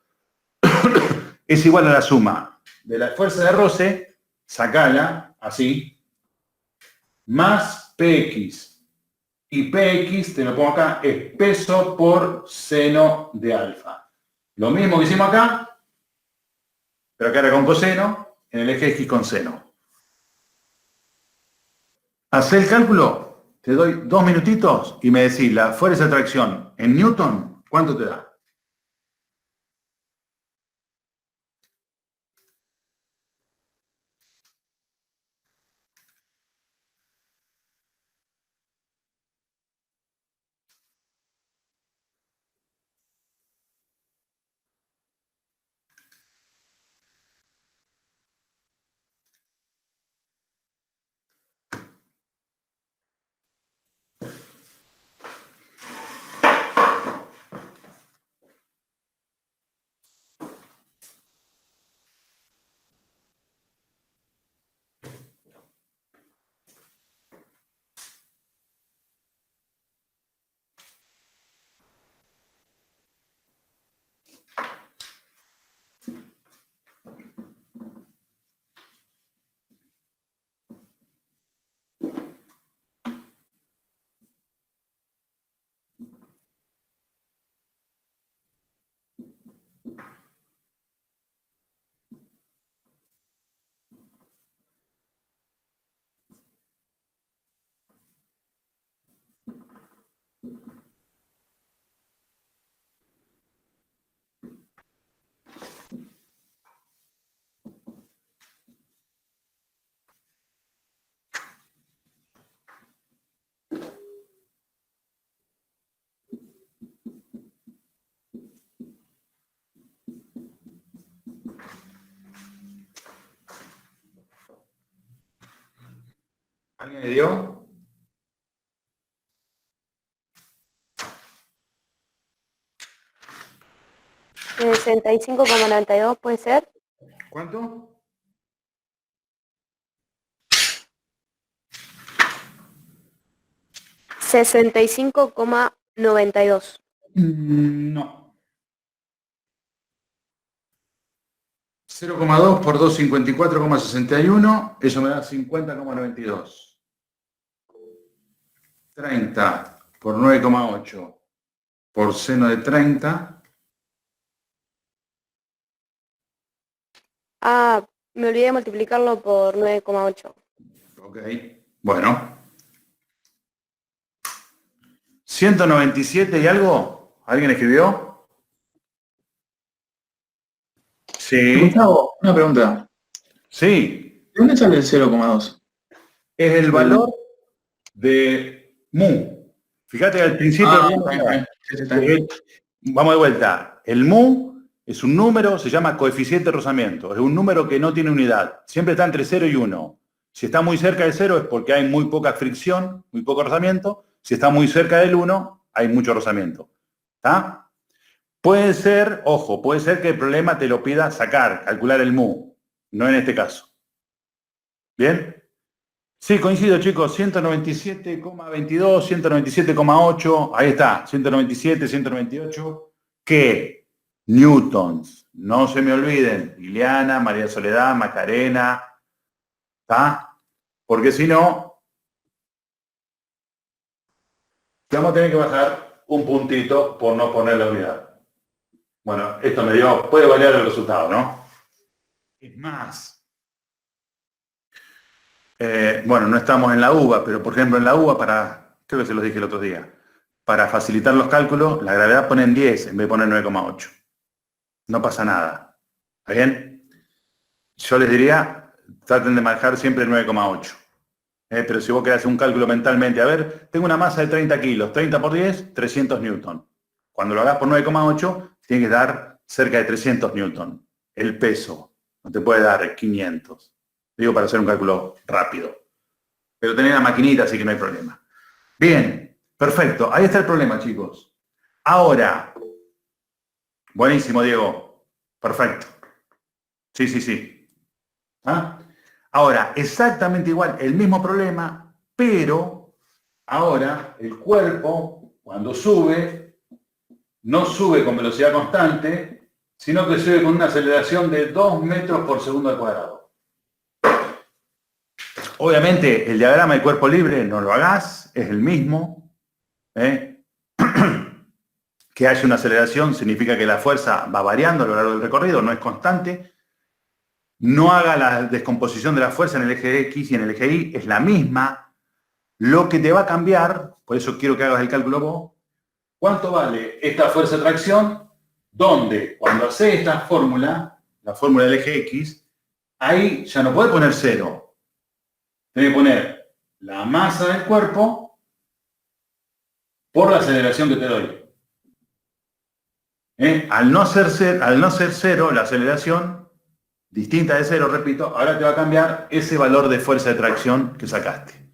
es igual a la suma de la fuerza de roce, sacala, así, más PX. Y PX, te lo pongo acá, es peso por seno de alfa. Lo mismo que hicimos acá, pero acá era con coseno, en el eje X con seno. Hacé el cálculo, te doy 2 minutitos y me decís la fuerza de tracción en Newton, ¿cuánto te da? ¿Alguien le dio? $65,92 puede ser. ¿Cuánto? $65,92. No. 0,2 por 254,61, eso me da 50,92. 30 por 9,8 por seno de 30. Ah, me olvidé de multiplicarlo por 9,8. Ok, bueno. 197 y algo. ¿Alguien escribió? Sí. Gustavo, una pregunta. Sí. ¿De dónde sale el 0,2? Es el valor de mu. Fíjate que al principio... Vamos de vuelta. El mu es un número, se llama coeficiente de rozamiento. Es un número que no tiene unidad. Siempre está entre 0 y 1. Si está muy cerca del 0 es porque hay muy poca fricción, muy poco rozamiento. Si está muy cerca del 1, hay mucho rozamiento. ¿Está? Puede ser, ojo, puede ser que el problema te lo pida sacar, calcular el mu. No en este caso. ¿Bien? Sí, coincido, chicos. 197,22, 197,8. Ahí está. 197, 198. ¿Qué? Newtons. No se me olviden. Liliana, María Soledad, Macarena. ¿Está? Porque si no, vamos a tener que bajar un puntito por no poner la unidad. Bueno, esto me dio, puede variar el resultado, ¿no? Es más. Bueno, no estamos en la UBA, pero por ejemplo en la UBA, creo que se los dije el otro día, para facilitar los cálculos, la gravedad ponen 10 en vez de poner 9,8. No pasa nada. ¿Está bien? Yo les diría, traten de manejar siempre 9,8. Pero si vos querés hacer un cálculo mentalmente, a ver, tengo una masa de 30 kilos, 30 por 10, 300 newton. Cuando lo hagas por 9,8, tiene que dar cerca de 300 newton. El peso, no te puede dar 500. Digo para hacer un cálculo rápido. Pero tenés la maquinita, así que no hay problema. Bien, perfecto. Ahí está el problema, chicos. Ahora, buenísimo, Diego. Perfecto. Sí. ¿Ah? Ahora, exactamente igual, el mismo problema, pero ahora el cuerpo, cuando sube, no sube con velocidad constante, sino que sube con una aceleración de 2 metros por segundo al cuadrado. Obviamente, el diagrama de cuerpo libre no lo hagas, es el mismo. Que haya una aceleración significa que la fuerza va variando a lo largo del recorrido, no es constante. No haga la descomposición de la fuerza en el eje X y en el eje Y, es la misma. Lo que te va a cambiar, por eso quiero que hagas el cálculo vos, ¿cuánto vale esta fuerza de tracción? Donde cuando haces esta fórmula, la fórmula del eje X, ahí ya no podés poner 0. Tenés que poner la masa del cuerpo por la aceleración que te doy. Al no ser 0 la aceleración, distinta de 0, repito, ahora te va a cambiar ese valor de fuerza de tracción que sacaste.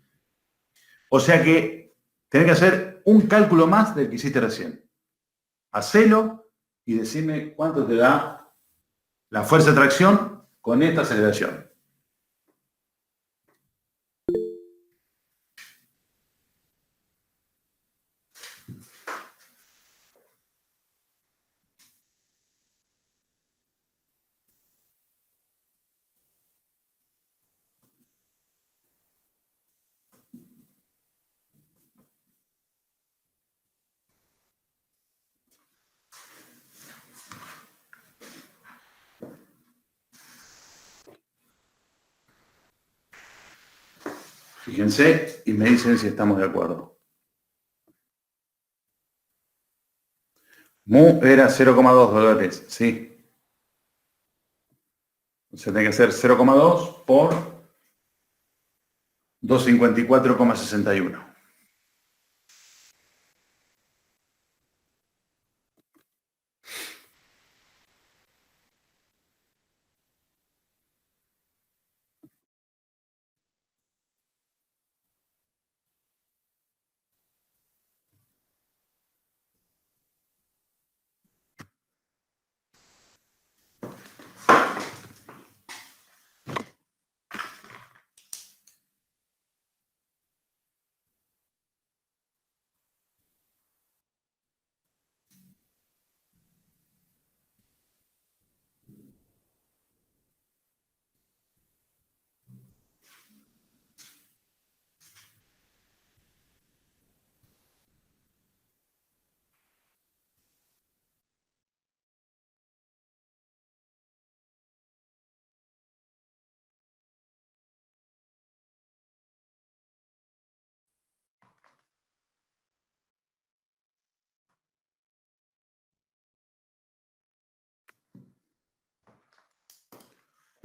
O sea que tenés que hacer un cálculo más del que hiciste recién. Hacelo y decime cuánto te da la fuerza de tracción con esta aceleración. Fíjense y me dicen si estamos de acuerdo. Mu era 0,2 dólares, sí. O sea, tiene que ser 0,2 por 254,61.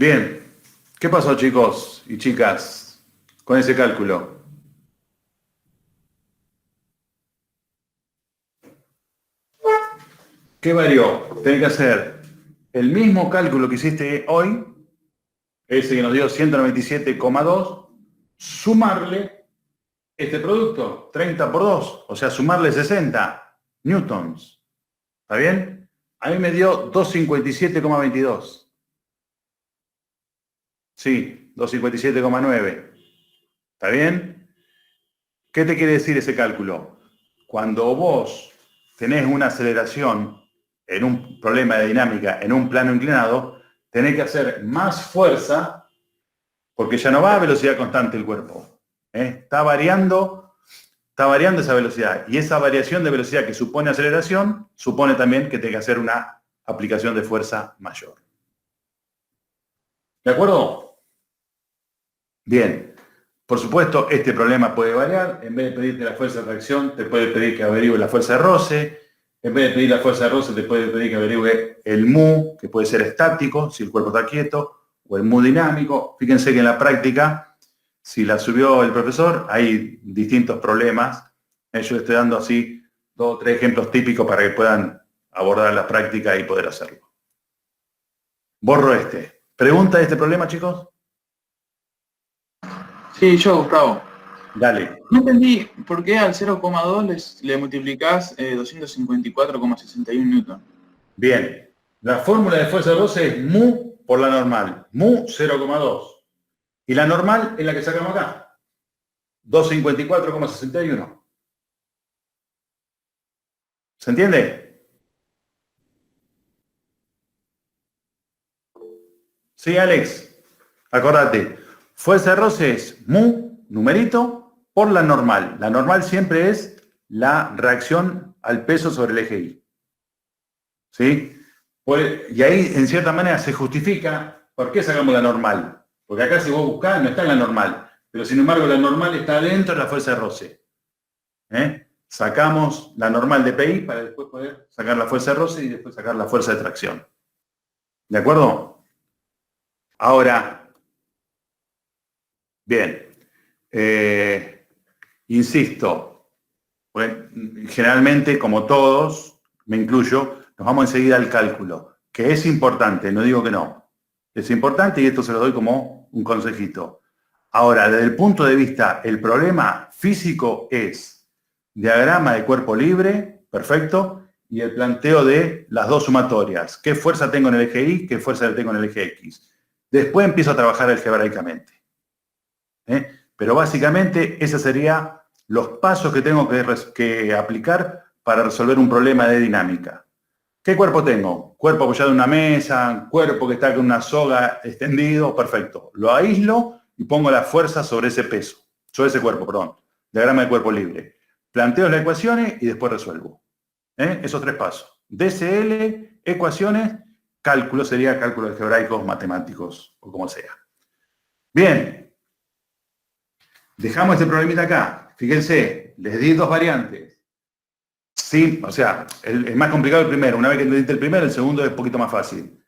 Bien, ¿qué pasó, chicos y chicas, con ese cálculo? ¿Qué varió? Tenés que hacer el mismo cálculo que hiciste hoy, ese que nos dio 197,2, sumarle este producto, 30 por 2, o sea, sumarle 60 newtons. ¿Está bien? A mí me dio 257,22. Sí, 257,9. ¿Está bien? ¿Qué te quiere decir ese cálculo? Cuando vos tenés una aceleración en un problema de dinámica, en un plano inclinado, tenés que hacer más fuerza porque ya no va a velocidad constante el cuerpo. Está variando esa velocidad. Y esa variación de velocidad que supone aceleración, supone también que tenés que hacer una aplicación de fuerza mayor. ¿De acuerdo? Bien, por supuesto, este problema puede variar. En vez de pedirte la fuerza de tracción, te puede pedir que averigüe la fuerza de roce. En vez de pedir la fuerza de roce, te puede pedir que averigüe el mu, que puede ser estático, si el cuerpo está quieto, o el mu dinámico. Fíjense que en la práctica si la subió el profesor, hay distintos problemas. Yo estoy dando así 2 o 3 ejemplos típicos para que puedan abordar la práctica y poder hacerlo. Borro este. ¿Pregunta de este problema, chicos? Sí, yo, Gustavo. Dale. No entendí por qué al 0,2 le multiplicás 254,61 newton. Bien. La fórmula de fuerza de roce es mu por la normal. Mu 0,2. Y la normal es la que sacamos acá. 254,61. ¿Se entiende? Sí, Alex. Acordate. Fuerza de roce es mu, numerito, por la normal. La normal siempre es la reacción al peso sobre el eje Y. ¿Sí? Y ahí, en cierta manera, se justifica por qué sacamos la normal. Porque acá, si vos buscás, no está en la normal. Pero, sin embargo, la normal está dentro de la fuerza de roce. Sacamos la normal de PI para después poder sacar la fuerza de roce y después sacar la fuerza de tracción. ¿De acuerdo? Ahora, bien. Insisto, generalmente, como todos, me incluyo, nos vamos enseguida al cálculo, que es importante, no digo que no. Es importante y esto se lo doy como un consejito. Ahora, desde el punto de vista, el problema físico es diagrama de cuerpo libre, perfecto, y el planteo de las dos sumatorias. ¿Qué fuerza tengo en el eje Y? ¿Qué fuerza tengo en el eje X? Después empiezo a trabajar algebraicamente. Pero básicamente, esos serían los pasos que tengo que aplicar para resolver un problema de dinámica. ¿Qué cuerpo tengo? Cuerpo apoyado en una mesa, cuerpo que está con una soga extendido, perfecto. Lo aíslo y pongo la fuerza sobre ese peso, sobre ese cuerpo, perdón. Diagrama de cuerpo libre. Planteo las ecuaciones y después resuelvo. Esos 3 pasos. DCL, ecuaciones, cálculo sería cálculos algebraicos, matemáticos o como sea. Bien. Dejamos este problemita acá. Fíjense, les di 2 variantes. Sí, o sea, el más complicado el primero. Una vez que entendiste el primero, el segundo es un poquito más fácil.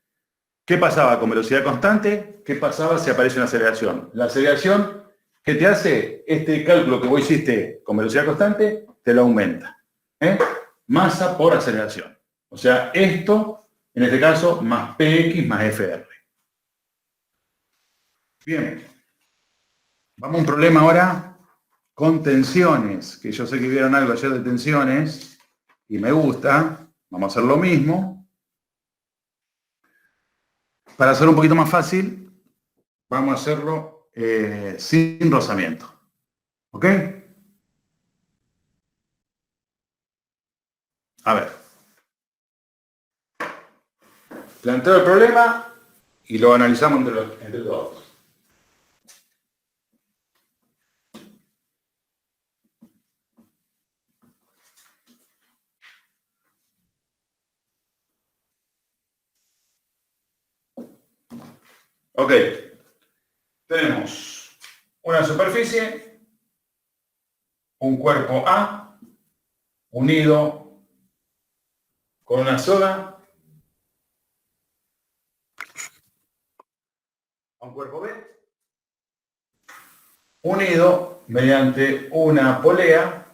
¿Qué pasaba con velocidad constante? ¿Qué pasaba si aparece una aceleración? La aceleración, ¿qué te hace? Este cálculo que vos hiciste con velocidad constante, te lo aumenta. Masa por aceleración. O sea, esto, en este caso, más PX más FR. Bien. Vamos a un problema ahora con tensiones, que yo sé que vieron algo ayer de tensiones. Y me gusta, vamos a hacer lo mismo. Para hacerlo un poquito más fácil, vamos a hacerlo sin rozamiento. ¿Ok? A ver. Planteo el problema y lo analizamos entre todos. Ok, tenemos una superficie, un cuerpo A, unido con una soga, a un cuerpo B, unido mediante una polea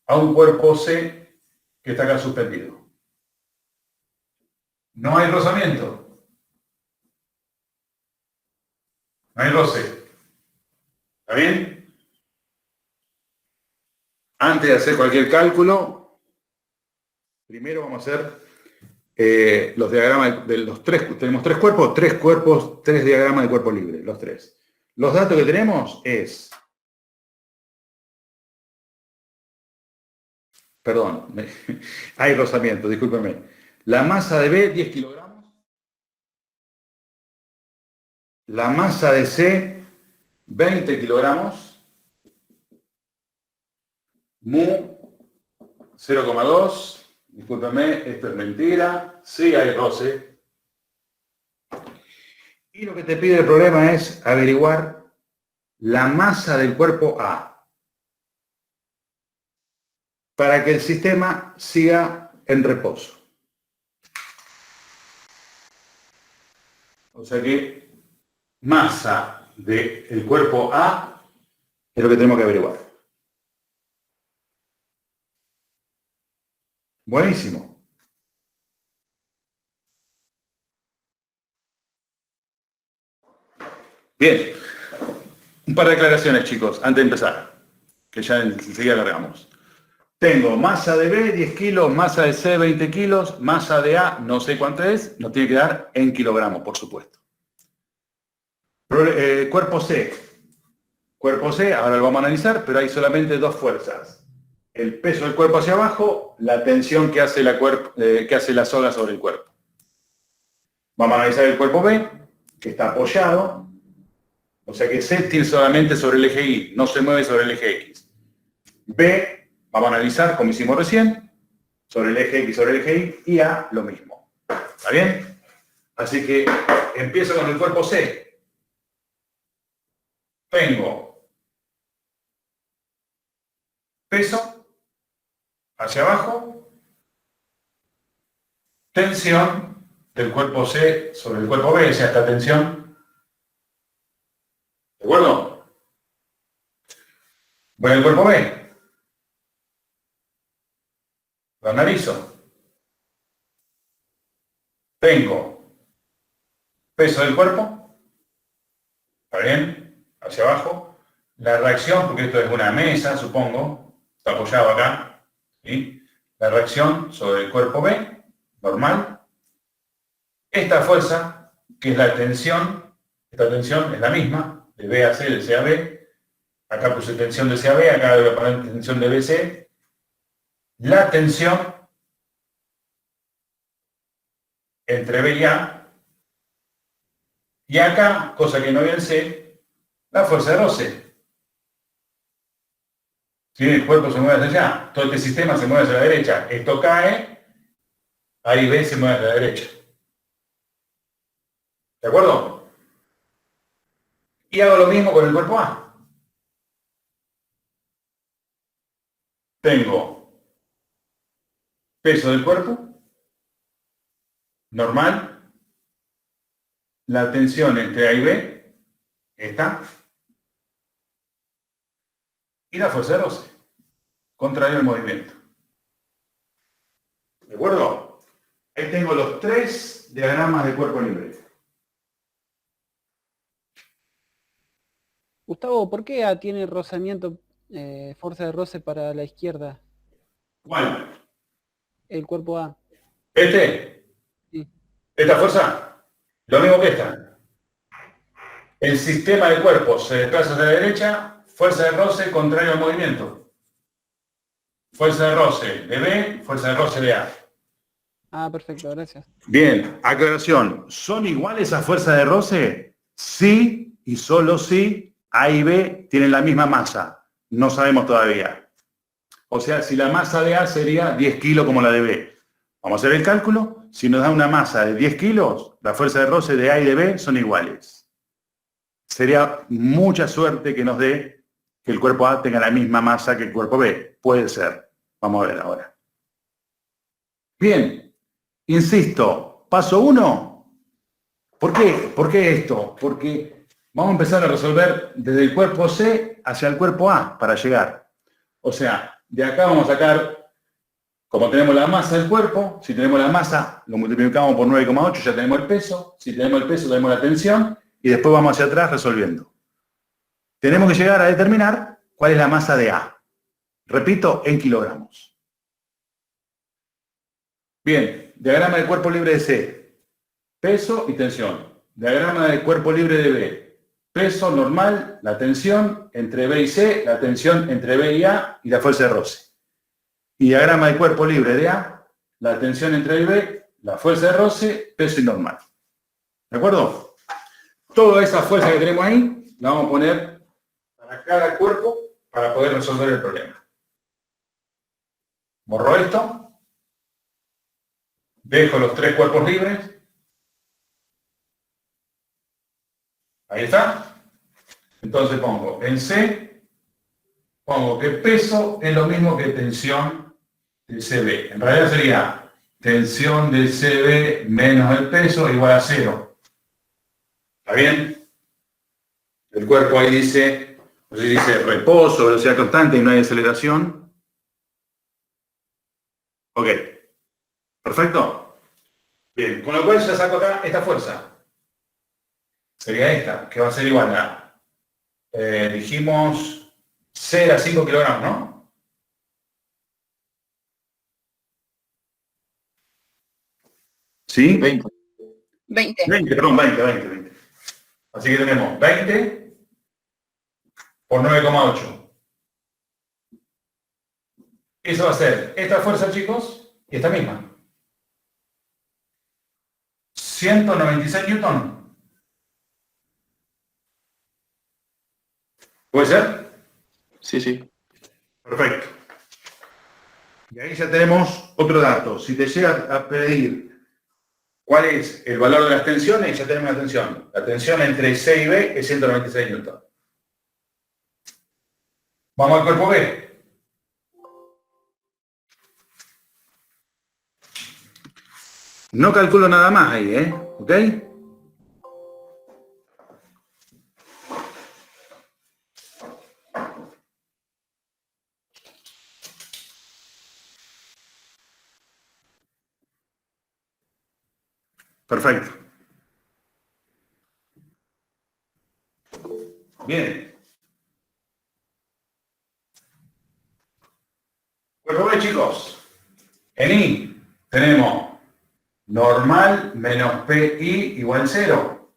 a un cuerpo C que está acá suspendido. No hay rozamiento. No hay roce. ¿Está bien? Antes de hacer cualquier cálculo, primero vamos a hacer los diagramas de los 3. Tenemos 3 cuerpos, 3 diagramas de cuerpo libre, los 3. Los datos que tenemos es... Perdón, hay rozamiento, discúlpenme. La masa de B, 10 kilogramos. La masa de C, 20 kilogramos. Mu, 0,2. Discúlpeme, esto es mentira. Sí hay roce. Y lo que te pide el problema es averiguar la masa del cuerpo A para que el sistema siga en reposo. O sea que masa del cuerpo A Es lo que tenemos que averiguar. Buenísimo. Bien. Un par de aclaraciones, chicos, antes de empezar, que ya enseguida largamos. Tengo masa de B, 10 kilos, masa de C, 20 kilos, masa de A, no sé cuánto es, nos tiene que dar en kilogramos, por supuesto. Cuerpo C. Cuerpo C, ahora lo vamos a analizar, pero hay solamente dos fuerzas. El peso del cuerpo hacia abajo, la tensión que hace la soga sobre el cuerpo. Vamos a analizar el cuerpo B, que está apoyado. O sea que C tiene solamente sobre el eje Y, no se mueve sobre el eje X. B, vamos a analizar, como hicimos recién, sobre el eje X, sobre el eje Y, y A, lo mismo. ¿Está bien? Así que empiezo con el cuerpo C. Tengo peso hacia abajo, tensión del cuerpo C sobre el cuerpo B, o sea, esta tensión. ¿De acuerdo? Voy al cuerpo B. Lo analizo. Tengo peso del cuerpo. ¿Está bien? Hacia abajo. La reacción, porque esto es una mesa, supongo. Está apoyado acá. ¿Sí? La reacción sobre el cuerpo B, normal. Esta fuerza, que es la tensión, esta tensión es la misma, de B a C, de C a B. Acá puse tensión de C a B, acá voy a poner tensión de B a C. La tensión entre B y A. Y acá, cosa que no había en C, la fuerza de roce. Si el cuerpo se mueve hacia allá, todo este sistema se mueve hacia la derecha. Esto cae, ahí B se mueve hacia la derecha. ¿De acuerdo? Y hago lo mismo con el cuerpo A. Tengo peso del cuerpo, normal, la tensión entre A y B, esta, y la fuerza de roce, contrario al movimiento. ¿De acuerdo? Ahí tengo los 3 diagramas de cuerpo libre. Gustavo, ¿por qué A tiene rozamiento, fuerza de roce para la izquierda? ¿Cuál? El cuerpo A. ¿Este? Sí. ¿Esta fuerza? Lo mismo que esta. El sistema de cuerpo se desplaza hacia la derecha, fuerza de roce contrario al movimiento. Fuerza de roce de B, fuerza de roce de A. Ah, perfecto, gracias. Bien, aclaración. ¿Son iguales a fuerza de roce? Sí, y solo si A y B tienen la misma masa. No sabemos todavía. O sea, si la masa de A sería 10 kilos como la de B. Vamos a hacer el cálculo. Si nos da una masa de 10 kilos, la fuerza de roce de A y de B son iguales. Sería mucha suerte que nos dé que el cuerpo A tenga la misma masa que el cuerpo B. Puede ser. Vamos a ver ahora. Bien, insisto, paso 1. ¿Por qué? ¿Por qué esto? Porque vamos a empezar a resolver desde el cuerpo C hacia el cuerpo A para llegar. O sea, de acá vamos a sacar, como tenemos la masa del cuerpo, si tenemos la masa, lo multiplicamos por 9,8, ya tenemos el peso. Si tenemos el peso, tenemos la tensión. Y después vamos hacia atrás resolviendo. Tenemos que llegar a determinar cuál es la masa de A. Repito, en kilogramos. Bien, diagrama del cuerpo libre de C. Peso y tensión. Diagrama del cuerpo libre de B. Peso normal, la tensión entre B y C, la tensión entre B y A y la fuerza de roce. Y diagrama del cuerpo libre de A, la tensión entre A y B, la fuerza de roce, peso y normal. ¿De acuerdo? Toda esa fuerza que tenemos ahí, la vamos a poner para cada cuerpo para poder resolver el problema. Borro esto. Dejo los 3 cuerpos libres. Ahí está. Entonces pongo en C, pongo que peso es lo mismo que tensión del CB. En realidad sería tensión del CB menos el peso igual a 0. ¿Está bien? El cuerpo ahí dice Entonces dice reposo, velocidad constante y no hay aceleración. Ok. ¿Perfecto? Bien, con lo cual ya saco acá esta fuerza. Sería esta, que va a ser igual a, dijimos, 0 a 5 kilogramos, ¿no? ¿Sí? 20. 20. 20, perdón, 20. Así que tenemos 20 por 9,8. Eso va a ser esta fuerza, chicos, y esta misma. 196 newton. ¿Puede ser? Sí, sí. Perfecto. Y ahí ya tenemos otro dato. Si te llega a pedir cuál es el valor de las tensiones, ya tenemos la tensión. La tensión entre C y B es 196 newton. Vamos al cuerpo B. No calculo nada más ahí, ¿eh? ¿Ok? Perfecto. Bien. Cuerpo B, chicos. En I tenemos normal menos PI igual 0.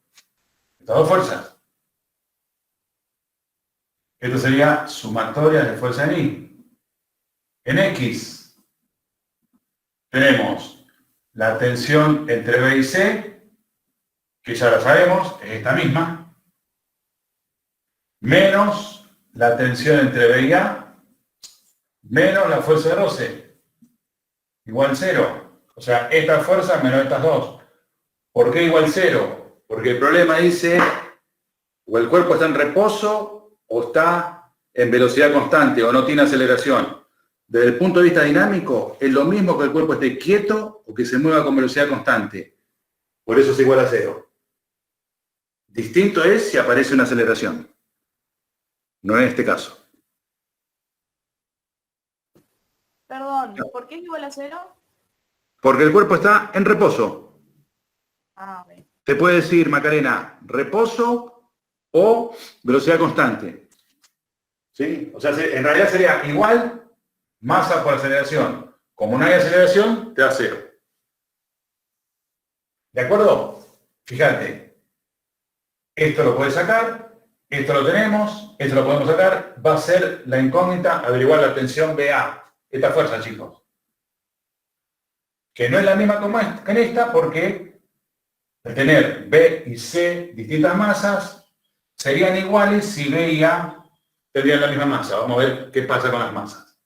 Estas dos fuerzas. Esto sería sumatoria de fuerza en I. En X tenemos la tensión entre B y C, que ya la sabemos, es esta misma, menos la tensión entre B y A, menos la fuerza de roce, igual 0. O sea, esta fuerza menos estas dos. ¿Por qué igual 0? Porque el problema dice, o el cuerpo está en reposo, o está en velocidad constante, o no tiene aceleración. Desde el punto de vista dinámico, es lo mismo que el cuerpo esté quieto o que se mueva con velocidad constante. Por eso es igual a 0. Distinto es si aparece una aceleración. No en este caso. Perdón, ¿por qué es igual a 0? Porque el cuerpo está en reposo. Ah, ok. Te puede decir, Macarena, reposo o velocidad constante. ¿Sí? O sea, en realidad sería igual masa por aceleración. Como no hay aceleración, te da 0. ¿De acuerdo? Fíjate. Esto lo puedes sacar, esto lo tenemos, esto lo podemos sacar. Va a ser la incógnita averiguar la tensión BA. Esta fuerza, chicos. Que no es la misma que en esta porque al tener B y C distintas masas, serían iguales si B y A tendrían la misma masa. Vamos a ver qué pasa con las masas.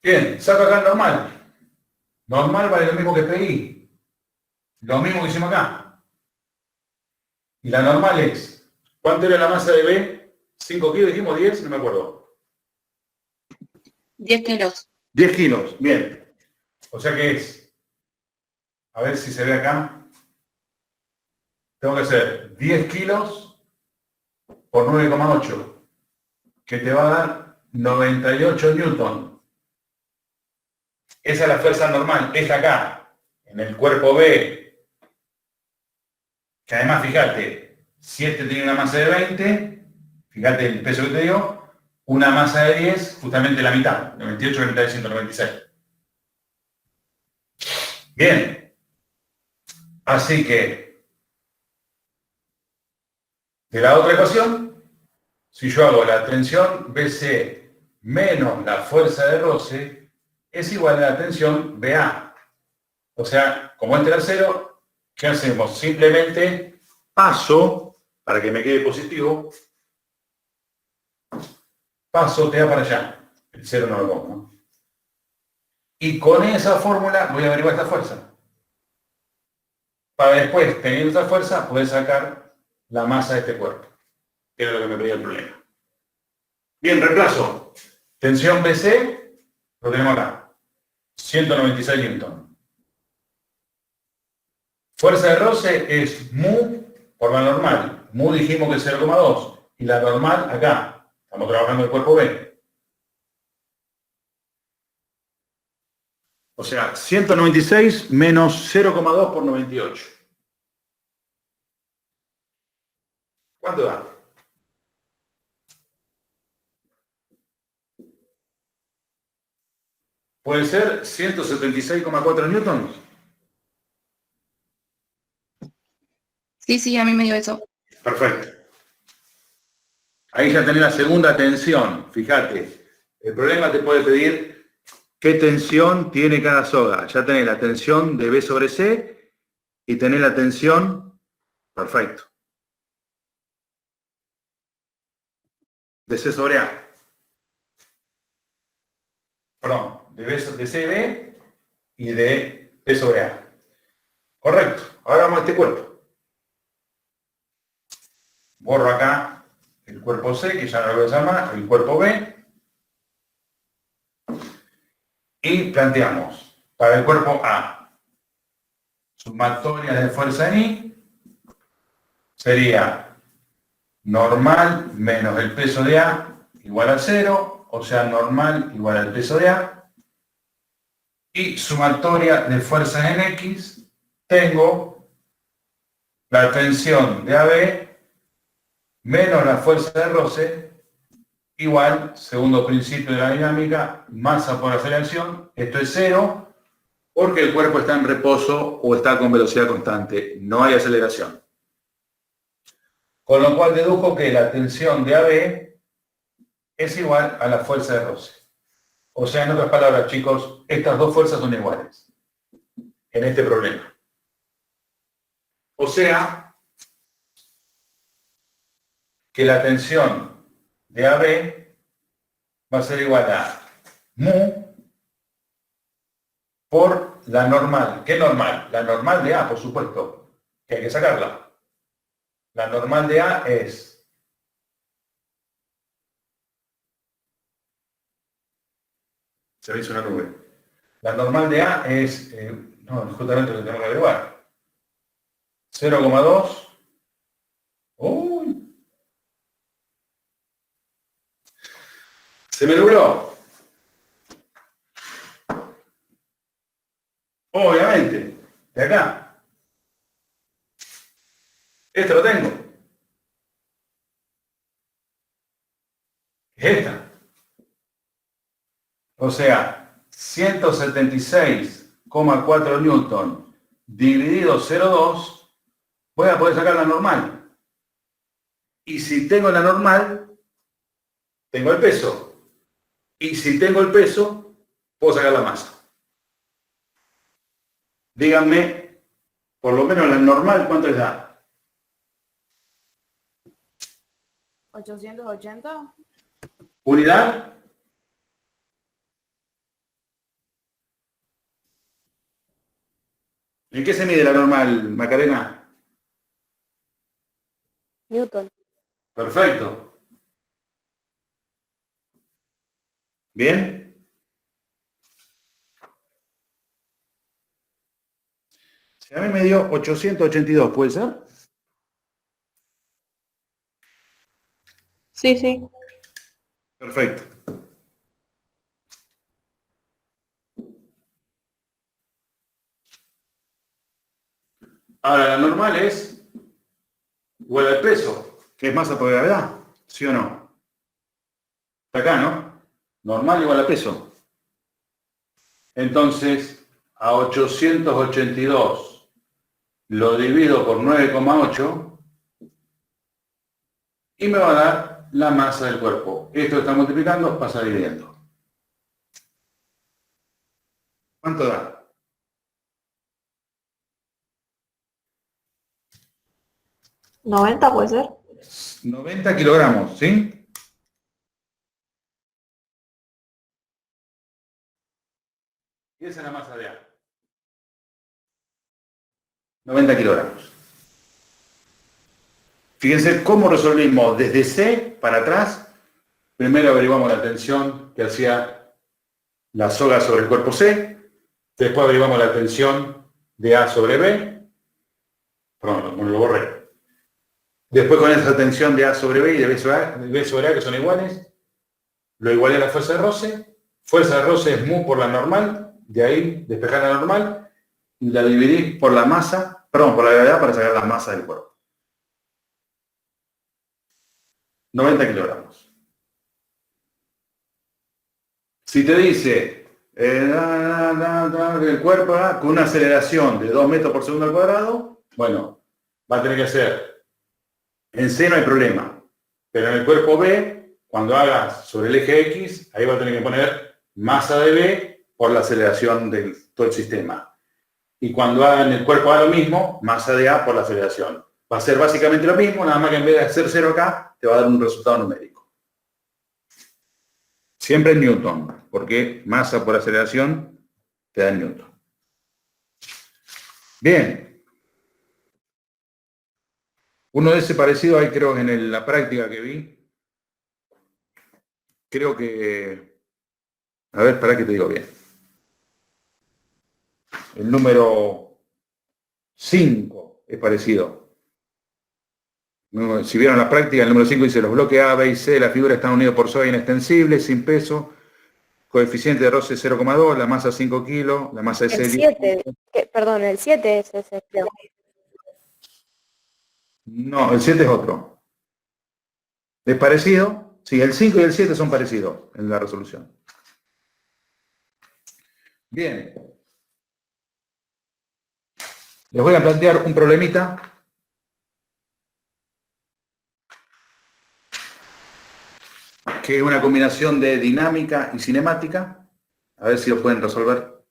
Bien, saco acá el normal. Normal vale lo mismo que PI. Lo mismo que hicimos acá. Y la normal es, ¿cuánto era la masa de B? 5 kilos, dijimos 10, no me acuerdo. 10 kilos. 10 kilos, bien. O sea que es, a ver si se ve acá. Tengo que hacer 10 kilos por 9,8, que te va a dar 98 newton. Esa es la fuerza normal, esta acá, en el cuerpo B, que además, fíjate, si este tiene una masa de 20, fíjate el peso que te dio, una masa de 10, justamente la mitad, 98 la mitad de 196. Bien, así que, de la otra ecuación, si yo hago la tensión BC menos la fuerza de roce, es igual a la tensión BA. O sea, como este era 0, ¿qué hacemos? Simplemente paso, para que me quede positivo, paso TA para allá. El 0 no lo pongo, ¿no? Y con esa fórmula voy a averiguar esta fuerza. Para después, teniendo esa fuerza, poder sacar la masa de este cuerpo. Que era lo que me pedía el problema. Bien, reemplazo. Tensión BC, lo tenemos acá. 196 newton. Fuerza de roce es mu por la normal. Mu dijimos que es 0,2. y la normal acá. Estamos trabajando el cuerpo B. O sea, 196 menos 0,2 por 98. ¿Cuánto da? ¿Puede ser 176,4 newtons? Sí, a mí me dio eso. Perfecto. Ahí ya tenés la segunda tensión. Fíjate, el problema te puede pedir qué tensión tiene cada soga. Ya tenés la tensión de B sobre C y tenés la tensión, perfecto, de C sobre A. Perdón, de CB y de P sobre A. Correcto. Ahora vamos a este cuerpo. Borro acá el cuerpo C, que ya no lo voy a llamar, el cuerpo B. Y planteamos para el cuerpo A, sumatoria de fuerza en I sería normal menos el peso de A igual a 0. O sea, normal igual al peso de A, y sumatoria de fuerzas en X, tengo la tensión de AB menos la fuerza de roce, igual, segundo principio de la dinámica, masa por aceleración, esto es 0, porque el cuerpo está en reposo o está con velocidad constante, no hay aceleración. Con lo cual dedujo que la tensión de AB es igual a la fuerza de roce. O sea, en otras palabras, chicos, estas dos fuerzas son iguales en este problema. O sea, que la tensión de AB va a ser igual a mu por la normal. ¿Qué normal? La normal de A, por supuesto, que hay que sacarla. La normal de A es se ve una nube. La normal de A es, no, justamente lo que tenemos que averiguar. 0,2. ¡Uy! Se me nubló. Obviamente, de acá. Esto lo tengo. Es esta. O sea, 176,4 newton dividido 0,2, voy a poder sacar la normal. Y si tengo la normal, tengo el peso. Y si tengo el peso, puedo sacar la masa. Díganme, por lo menos la normal, ¿cuánto les da? 880. ¿Unidad? ¿En qué se mide la normal, Macarena? Newton. Perfecto. ¿Bien? Si a mí me dio 882, ¿puede ser? Sí. Perfecto. Ahora, la normal es igual al peso, que es masa por gravedad, ¿sí o no? Está acá, ¿no? Normal igual a peso. Entonces, a 882 lo divido por 9,8 y me va a dar la masa del cuerpo. Esto está multiplicando, pasa dividiendo. ¿Cuánto da? 90 puede ser. 90 kilogramos, ¿sí? Y esa es la masa de A. 90 kilogramos. Fíjense cómo resolvimos desde C para atrás. Primero averiguamos la tensión que hacía la soga sobre el cuerpo C. Después averiguamos la tensión de A sobre B. Perdón, bueno, lo borré. Después con esa tensión de A sobre B y de B sobre A, que son iguales, lo igualé a la fuerza de roce. Fuerza de roce es mu por la normal, de ahí despejar la normal, y la dividí por la masa, perdón, por la gravedad para sacar la masa del cuerpo. 90 kilogramos. Si te dice el cuerpo con una aceleración de 2 metros por segundo al cuadrado, bueno, va a tener que hacer. En C no hay problema, pero en el cuerpo B, cuando hagas sobre el eje X, ahí va a tener que poner masa de B por la aceleración de todo el sistema. Y cuando haga en el cuerpo A lo mismo, masa de A por la aceleración. Va a ser básicamente lo mismo, nada más que en vez de hacer 0 acá, te va a dar un resultado numérico. Siempre en Newton, porque masa por aceleración te da en Newton. Bien. Uno de ese parecido hay, creo, en la práctica que vi. Creo que... A ver, para que te digo bien. El número 5 es parecido. Si vieron la práctica, el número 5 dice los bloques A, B y C de la figura están unidos por soga inextensible, sin peso, coeficiente de roce 0,2, la masa 5 kilos, la masa de El C... 7, perdón, el 7 es ese, creo. No, el 7 es otro. ¿Es parecido? Sí, el 5 y el 7 son parecidos en la resolución. Bien. Les voy a plantear un problemita. Que es una combinación de dinámica y cinemática. A ver si lo pueden resolver.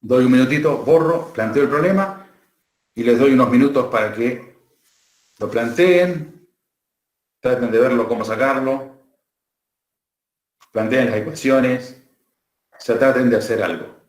Doy un minutito, borro, planteo el problema y les doy unos minutos para que lo planteen, traten de verlo cómo sacarlo, planteen las ecuaciones, se traten de hacer algo.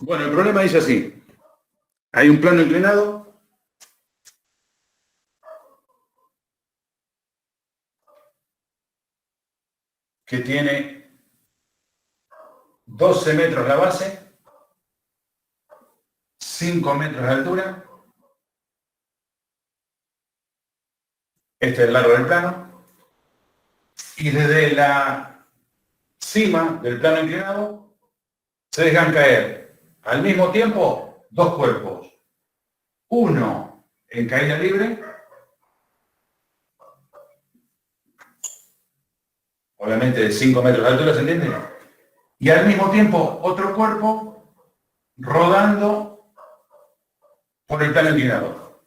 Bueno, el problema dice así. Hay un plano inclinado que tiene 12 metros la base, 5 metros de altura. Este es el largo del plano. Y desde la cima del plano inclinado se dejan caer al mismo tiempo dos cuerpos. Uno en caída libre, obviamente de 5 metros de altura, ¿se entiende? Y al mismo tiempo otro cuerpo rodando por el plano inclinado.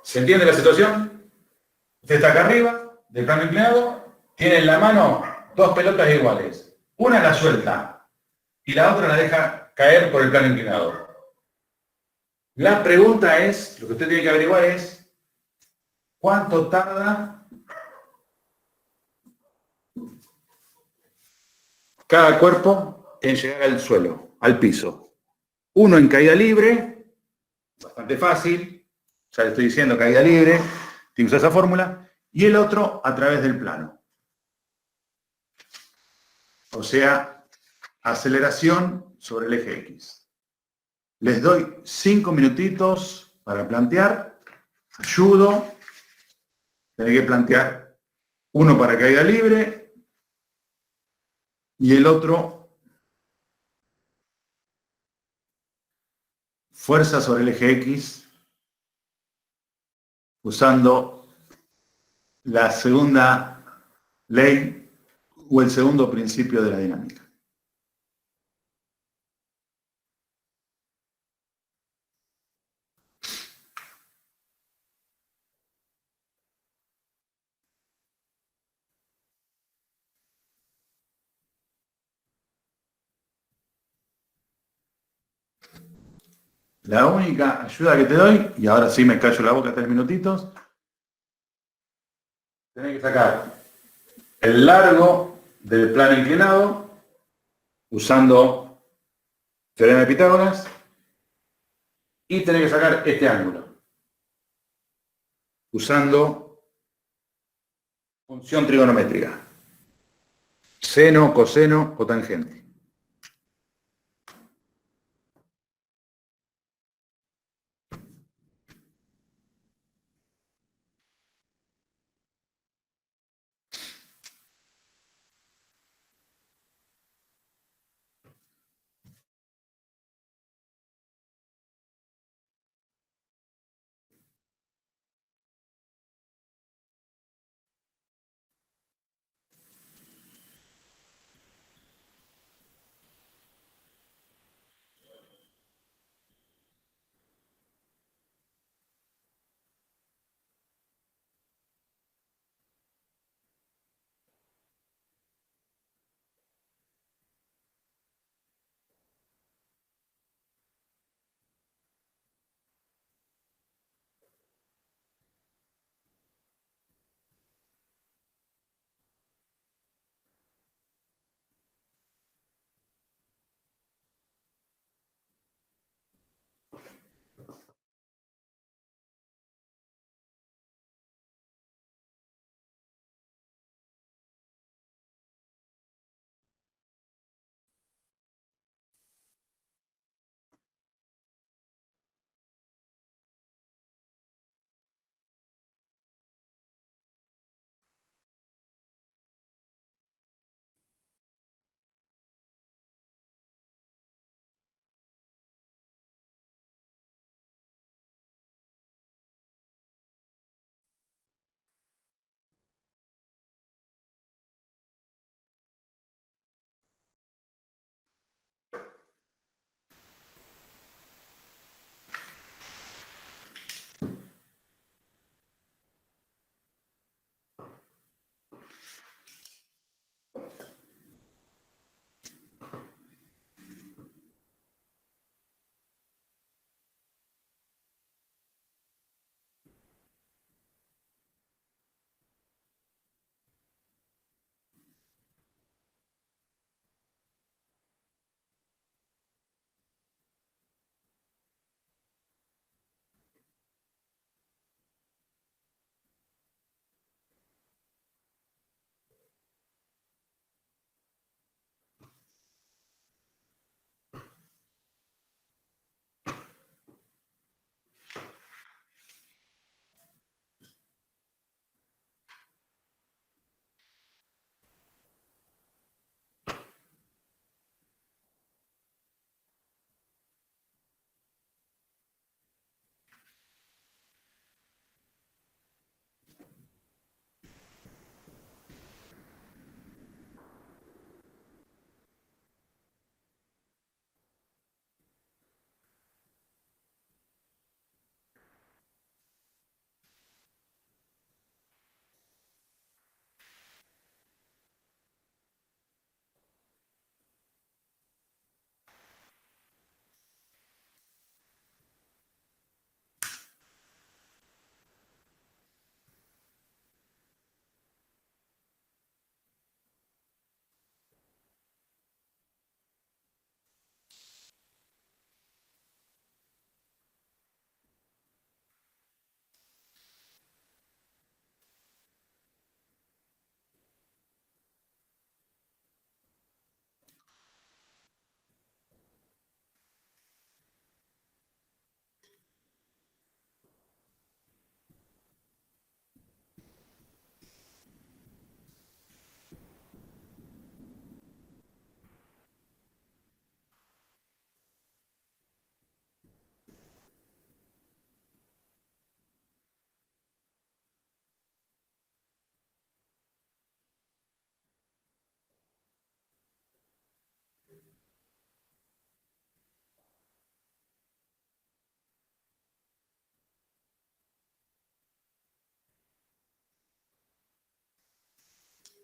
¿Se entiende la situación? Usted está acá arriba, del plano inclinado, tiene en la mano dos pelotas iguales. Una la suelta y la otra la deja caer por el plano inclinado. La pregunta es, lo que usted tiene que averiguar es, ¿cuánto tarda cada cuerpo en llegar al suelo, al piso? Uno en caída libre, bastante fácil, ya le estoy diciendo caída libre, tiene que usar esa fórmula, y el otro a través del plano. O sea, aceleración sobre el eje X. Les doy 5 minutitos para plantear, ayudo, tienen que plantear uno para caída libre y el otro fuerza sobre el eje X usando la segunda ley o el segundo principio de la dinámica. La única ayuda que te doy, y ahora sí me callo la boca 3 minutitos, tenés que sacar el largo del plano inclinado usando teorema de Pitágoras y tenés que sacar este ángulo usando función trigonométrica, seno, coseno o tangente.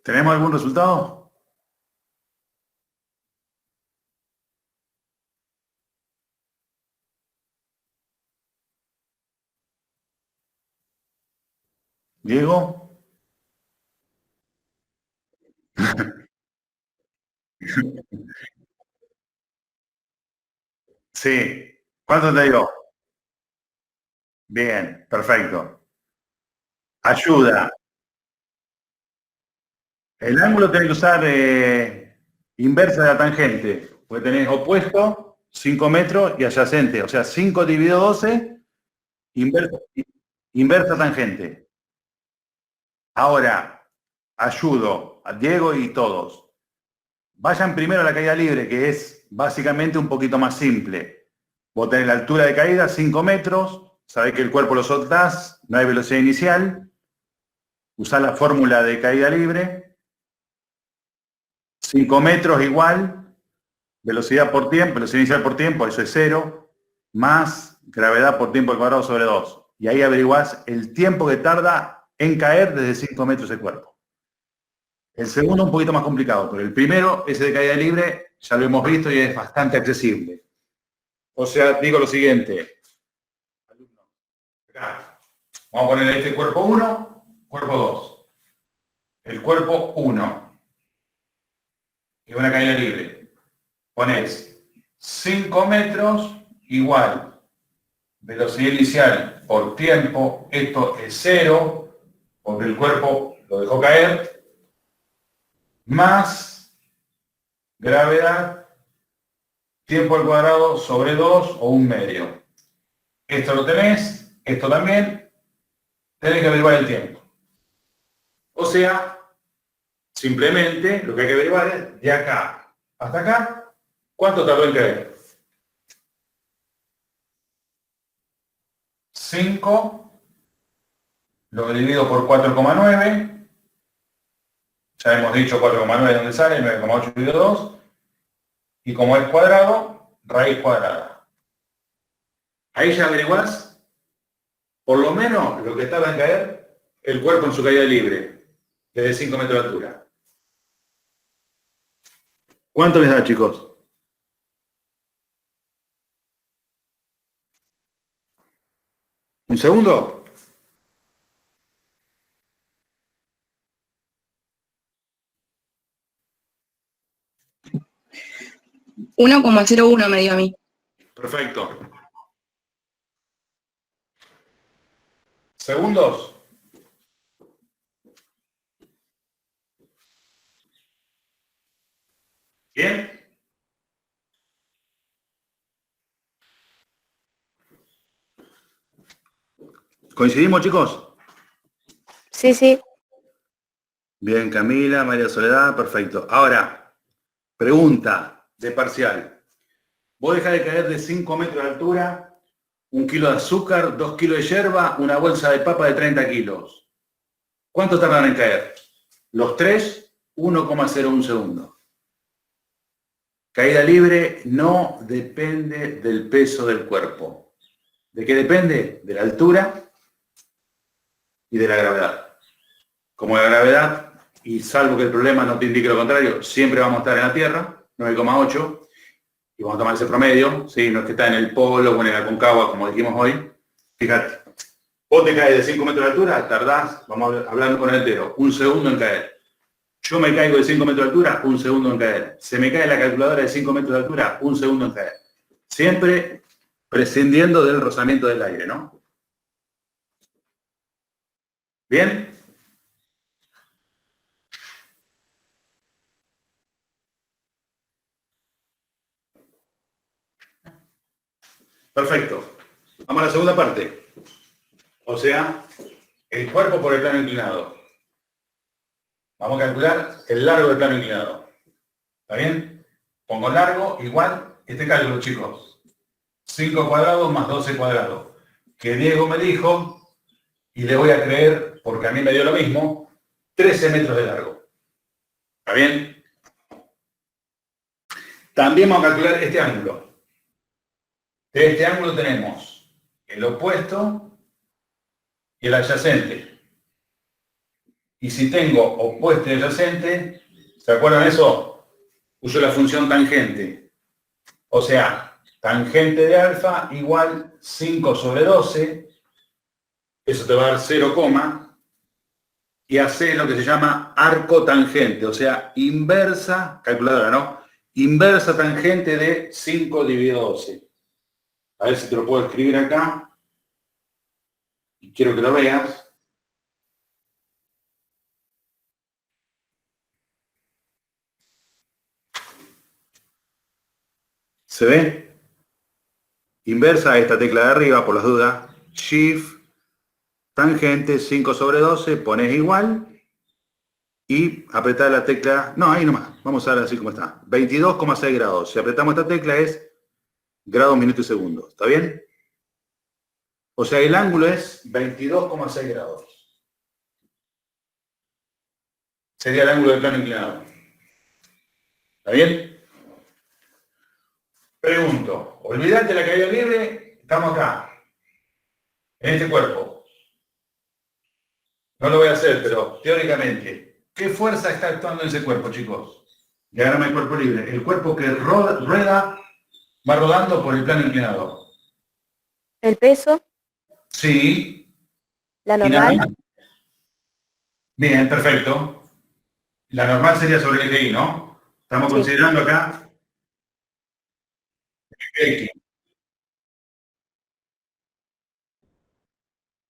¿Tenemos algún resultado? Diego. Sí. ¿Cuánto te digo? Bien, perfecto. Ayuda. El ángulo tenés que usar inversa de la tangente, porque tenés opuesto 5 metros y adyacente, o sea, 5 dividido 12, inversa, inversa tangente. Ahora, ayudo a Diego y todos. Vayan primero a la caída libre, que es básicamente un poquito más simple. Vos tenés la altura de caída, 5 metros, sabés que el cuerpo lo soltás, no hay velocidad inicial, usás la fórmula de caída libre, 5 metros igual, velocidad por tiempo, velocidad inicial por tiempo, eso es 0, más gravedad por tiempo al cuadrado sobre 2. Y ahí averiguás el tiempo que tarda en caer desde 5 metros el cuerpo. El segundo un poquito más complicado, pero el primero, ese de caída libre, ya lo hemos visto y es bastante accesible. O sea, digo lo siguiente. Acá. Vamos a poner este cuerpo 1, cuerpo 2. El cuerpo 1 es una caída libre. Pones 5 metros igual velocidad inicial por tiempo, esto es 0, porque el cuerpo lo dejó caer, más gravedad, tiempo al cuadrado sobre 2 o 1/2. Esto lo tenés, esto también, tenés que averiguar el tiempo. O sea, simplemente lo que hay que averiguar es de acá hasta acá, ¿cuánto tardó en caer? 5 lo divido por 4,9. Ya hemos dicho 4,9 de dónde sale, 9,8 dividido 2. Y como es cuadrado, raíz cuadrada. Ahí ya averiguás por lo menos lo que tarda en caer el cuerpo en su caída libre, desde 5 metros de altura. ¿Cuánto les da, chicos? ¿Un segundo? $1,01 me dio a mí. Perfecto. ¿Segundos? ¿Bien? ¿Coincidimos, chicos? Sí, sí. Bien, Camila, María Soledad, perfecto. Ahora, pregunta de parcial. Vos dejás de caer de 5 metros de altura, 1 kilo de azúcar, 2 kilos de yerba, una bolsa de papa de 30 kilos. ¿Cuánto tardan en caer? Los tres, 1,01 segundos. Caída libre no depende del peso del cuerpo. ¿De qué depende? De la altura y de la gravedad. Como la gravedad, y salvo que el problema no te indique lo contrario, siempre vamos a estar en la Tierra, 9,8, y vamos a tomar ese promedio, ¿sí? No es que está en el polo o en la Aconcagua, como dijimos hoy. Fíjate, vos te caes de 5 metros de altura, tardás, vamos hablando con el entero, 1 segundo en caer. Yo me caigo de 5 metros de altura, 1 segundo en caer. Se me cae la calculadora de 5 metros de altura, 1 segundo en caer. Siempre prescindiendo del rozamiento del aire, ¿no? ¿Bien? Perfecto. Vamos a la segunda parte. O sea, el cuerpo por el plano inclinado. Vamos a calcular el largo del plano inclinado. ¿Está bien? Pongo largo igual este cálculo, chicos. 5 cuadrados más 12 cuadrados. Que Diego me dijo, y le voy a creer, porque a mí me dio lo mismo, 13 metros de largo. ¿Está bien? También vamos a calcular este ángulo. De este ángulo tenemos el opuesto y el adyacente. Y si tengo opuesto y adyacente, ¿se acuerdan de eso? Uso la función tangente. O sea, tangente de alfa igual 5 sobre 12. Eso te va a dar 0, y hace lo que se llama arco tangente, o sea, inversa, calculadora, ¿no? Inversa tangente de 5 dividido 12. A ver si te lo puedo escribir acá. Y quiero que lo veas. ¿Se ve? Inversa a esta tecla de arriba, por las dudas. Shift, tangente, 5 sobre 12, pones igual. Y apretar la tecla, no, ahí nomás, vamos a ver así como está. 22,6 grados. Si apretamos esta tecla es grados, minutos y segundos. ¿Está bien? O sea, el ángulo es 22,6 grados. Sería el ángulo del plano inclinado. ¿Está bien? Pregunto, olvídate la caída libre, estamos acá, en este cuerpo. No lo voy a hacer, pero teóricamente, ¿qué fuerza está actuando en ese cuerpo, chicos? Diagrama de cuerpo libre. El cuerpo que rueda, va rodando por el plano inclinado. El peso, Sí. la ¿Y nada normal, más? Bien, perfecto. La normal sería sobre el eje Y, ¿no? Estamos Sí. considerando acá el eje X.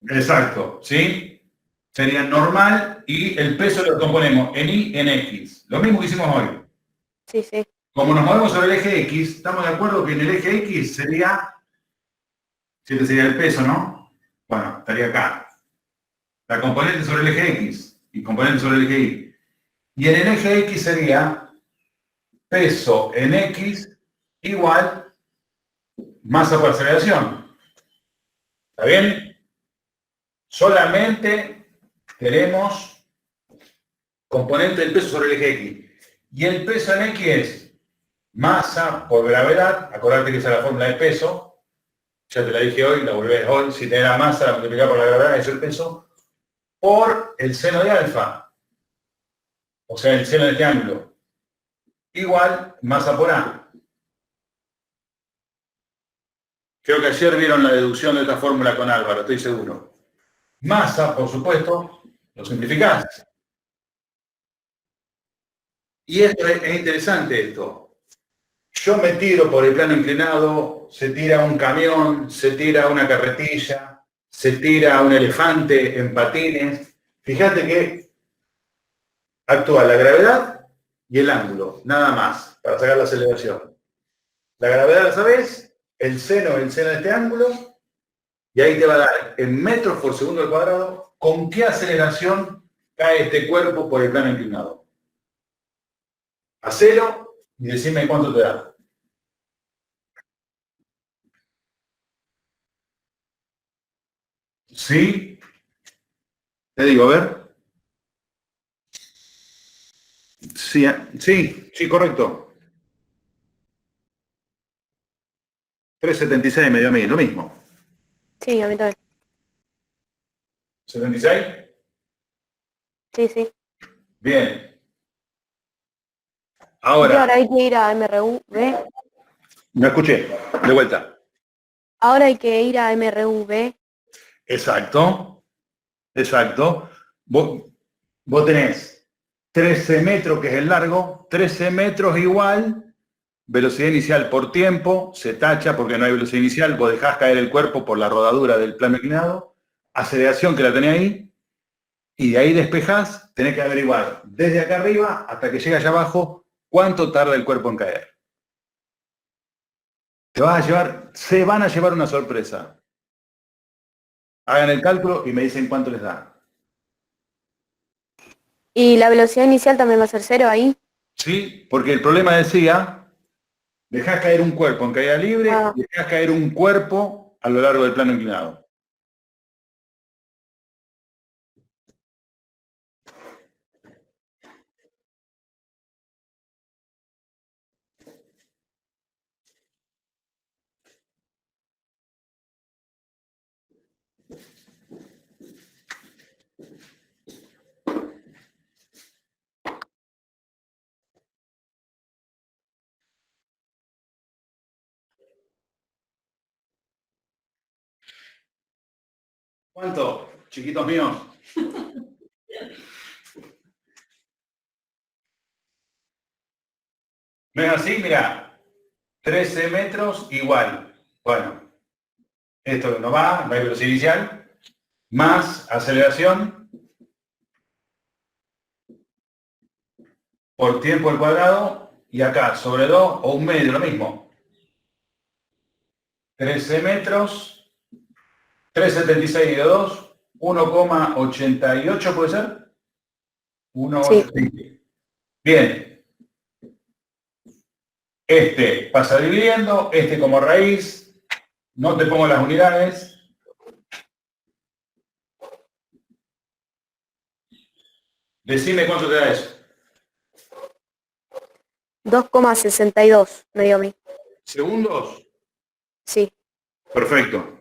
Exacto, ¿sí? Sería normal y el peso lo componemos en Y, en X. Lo mismo que hicimos hoy. sí, sí. Como nos movemos sobre el eje X, estamos de acuerdo que en el eje X sería, si este sería el peso, ¿no? Bueno, estaría acá. La componente sobre el eje X y componente sobre el eje Y. Y en el eje X sería peso en X igual masa por aceleración. ¿Está bien? Solamente queremos componente del peso sobre el eje X. Y el peso en X es masa por gravedad. Acordate que esa es la fórmula de peso. Ya te la dije hoy, la volvés hoy. Si tenés la masa, la multiplicás por la gravedad, eso es el peso. Por el seno de alfa. O sea, el seno de este ángulo. Igual masa por A. Creo que ayer vieron la deducción de esta fórmula con Álvaro, estoy seguro. Masa, por supuesto, lo simplificás. Y esto es interesante esto. Yo me tiro por el plano inclinado, se tira un camión, se tira una carretilla, se tira un elefante en patines. Fíjate que actúa la gravedad y el ángulo, nada más, para sacar la aceleración. La gravedad la sabés, el seno de este ángulo, y ahí te va a dar en metros por segundo al cuadrado con qué aceleración cae este cuerpo por el plano inclinado. Hacelo y decime cuánto te da. ¿Sí? Te digo, a ver. Sí, sí, correcto. 3,76 me dio a mí, lo mismo. Sí, a mí también. ¿76? Sí, sí. Bien. Y Ahora, ahora hay que ir a MRV. me escuché, de vuelta. Ahora hay que ir a MRV. Exacto, exacto. Vos tenés 13 metros, que es el largo, 13 metros igual, velocidad inicial por tiempo, se tacha porque no hay velocidad inicial, vos dejás caer el cuerpo por la rodadura del plano inclinado, aceleración que la tenés ahí, y de ahí despejás, tenés que averiguar desde acá arriba hasta que llegue allá abajo cuánto tarda el cuerpo en caer. Se van a llevar una sorpresa. Hagan el cálculo y me dicen cuánto les da. Y la velocidad inicial también va a ser 0 ahí. ¿Sí? Porque el problema decía, dejás caer un cuerpo en caída libre y dejás caer un cuerpo a lo largo del plano inclinado. ¿Cuánto, chiquitos míos? ¿No es así? Mirá, 13 metros igual. Bueno, esto no va, no hay velocidad inicial, más aceleración por tiempo al cuadrado, y acá sobre 2 o un medio, lo mismo. 13 metros, 3,76 de 2, 1,88 puede ser. 1,88. Bien. Este pasa dividiendo, este como raíz, no te pongo las unidades. Decime cuánto te da eso. 2,62 me dio a mí. ¿Segundos? Sí. Perfecto.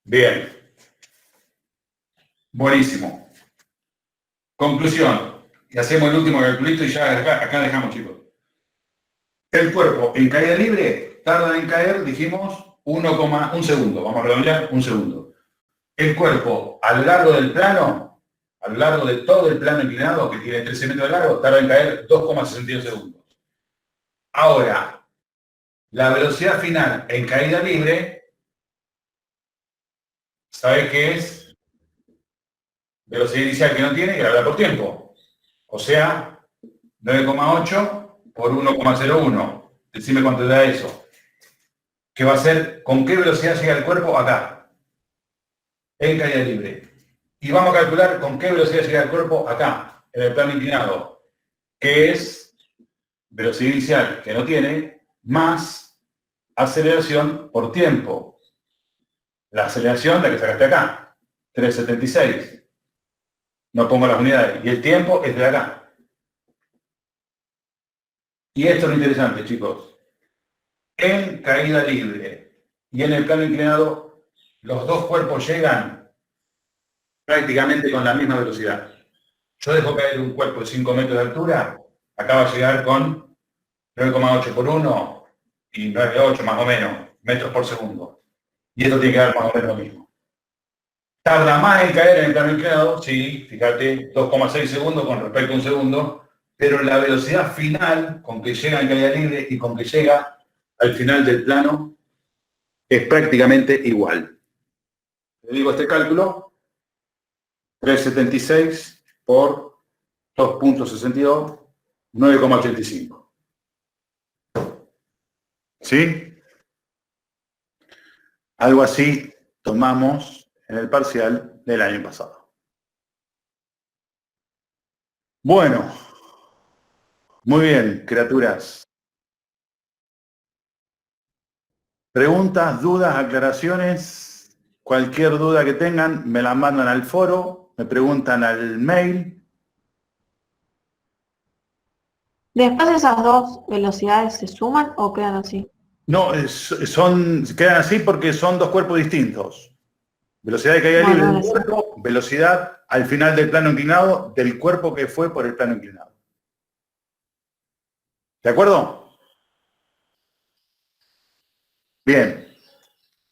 Bien. Buenísimo. Conclusión. Y hacemos el último calculito y ya acá dejamos, chicos. El cuerpo en caída libre tarda en caer, dijimos, 1,1 segundo. Vamos a redondear, 1 segundo. El cuerpo a lo largo del plano, a lo largo de todo el plano inclinado, que tiene 13 metros de largo, tarda en caer 2,62 segundos. Ahora, la velocidad final en caída libre, ¿sabes qué es? Velocidad inicial que no tiene, gravedad por tiempo. O sea, 9,8 por 1,01. Decime cuánto te da eso. ¿Qué va a ser? ¿Con qué velocidad llega el cuerpo acá? En caída libre. Y vamos a calcular con qué velocidad llega el cuerpo acá, en el plano inclinado, que es velocidad inicial que no tiene, más aceleración por tiempo. La aceleración, la que sacaste acá, 3,76. No pongo las unidades. Y el tiempo es de acá. Y esto es lo interesante, chicos. En caída libre y en el plano inclinado, los dos cuerpos llegan prácticamente con la misma velocidad. Yo dejo caer un cuerpo de 5 metros de altura, acá va a llegar con 9,8 por 1 y 9,8 más o menos metros por segundo. Y esto tiene que dar más o menos lo mismo. Tarda más en caer en el plano inclinado, sí, fíjate, 2,6 segundos con respecto a un segundo, pero la velocidad final con que llega en caída libre y con que llega al final del plano es prácticamente igual. Le digo este cálculo, 3,76 por 2,62, 9,85. ¿Sí? Algo así tomamos en el parcial del año pasado. Bueno, muy bien, criaturas. Preguntas, dudas, aclaraciones, cualquier duda que tengan, me la mandan al foro, me preguntan al mail. Después esas dos velocidades se suman o quedan así. No, quedan así porque son dos cuerpos distintos. Velocidad de caída libre del cuerpo, velocidad al final del plano inclinado del cuerpo que fue por el plano inclinado. ¿De acuerdo? Bien.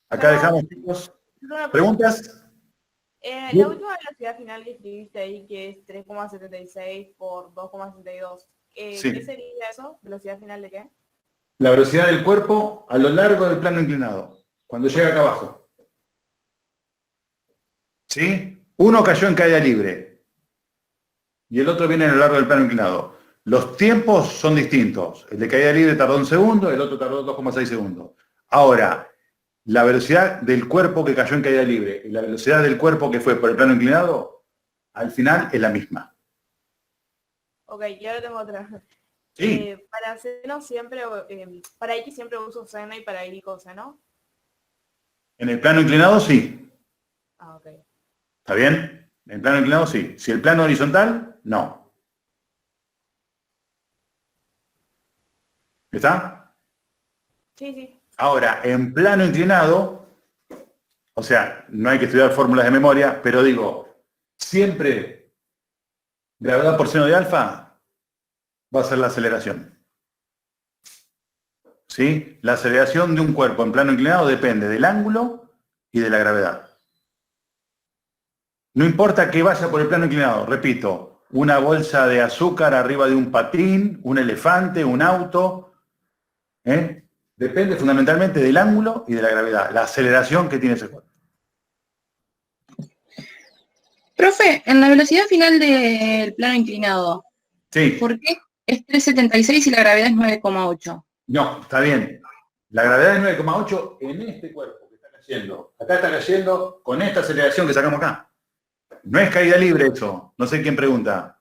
Acá dejamos, chicos. ¿Preguntas? La última velocidad final que escribiste ahí, que es 3,76 por 2,62, Sí. ¿qué sería eso? ¿Velocidad final de qué? La velocidad del cuerpo a lo largo del plano inclinado, cuando llega acá abajo. ¿Sí? Uno cayó en caída libre y el otro viene a lo largo del plano inclinado. Los tiempos son distintos. El de caída libre tardó 1 segundo, el otro tardó 2,6 segundos. Ahora, la velocidad del cuerpo que cayó en caída libre y la velocidad del cuerpo que fue por el plano inclinado, al final es la misma. Ok, y ahora tengo otra. Sí. Para seno siempre, para X siempre uso seno y para Y coseno. En el plano inclinado, sí. Ah, ok. ¿Está bien? En el plano inclinado, sí. Si el plano horizontal, no. ¿Está? Sí, sí. Ahora, en plano inclinado, o sea, no hay que estudiar fórmulas de memoria, pero digo, siempre gravedad por seno de alfa va a ser la aceleración. ¿Sí? La aceleración de un cuerpo en plano inclinado depende del ángulo y de la gravedad. No importa que vaya por el plano inclinado, repito, una bolsa de azúcar arriba de un patín, un elefante, un auto, depende fundamentalmente del ángulo y de la gravedad, la aceleración que tiene ese cuerpo. Profe, en la velocidad final del plano inclinado, Sí, ¿por qué es 3,76 y la gravedad es 9,8? no, está bien. La gravedad es 9,8 en este cuerpo que está cayendo. Acá está cayendo con esta aceleración que sacamos acá. No es caída libre eso, no sé quién pregunta.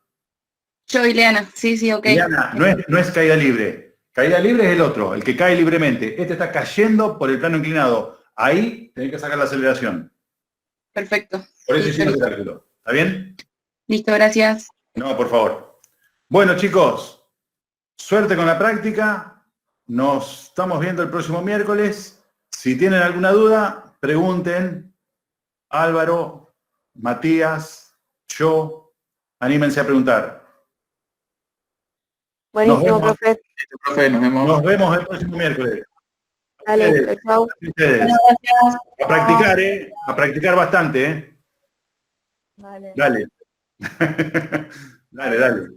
Yo, Ileana, sí, ok. Diana, no es caída libre. Caída libre es el otro, el que cae libremente. Este está cayendo por el plano inclinado. Ahí tenés que sacar la aceleración. Perfecto. Por eso Listo, hicimos el listo. cálculo. ¿Está bien? Listo, gracias. No, por favor. Bueno, chicos, suerte con la práctica. Nos estamos viendo el próximo miércoles. Si tienen alguna duda, pregunten. Álvaro, Matías, yo, anímense a preguntar. Buenísimo, vemos. profe. Profe, nos vemos. Nos vemos el próximo miércoles. Dale, chau. Ustedes. A practicar, a practicar bastante, Dale. Dale. Dale.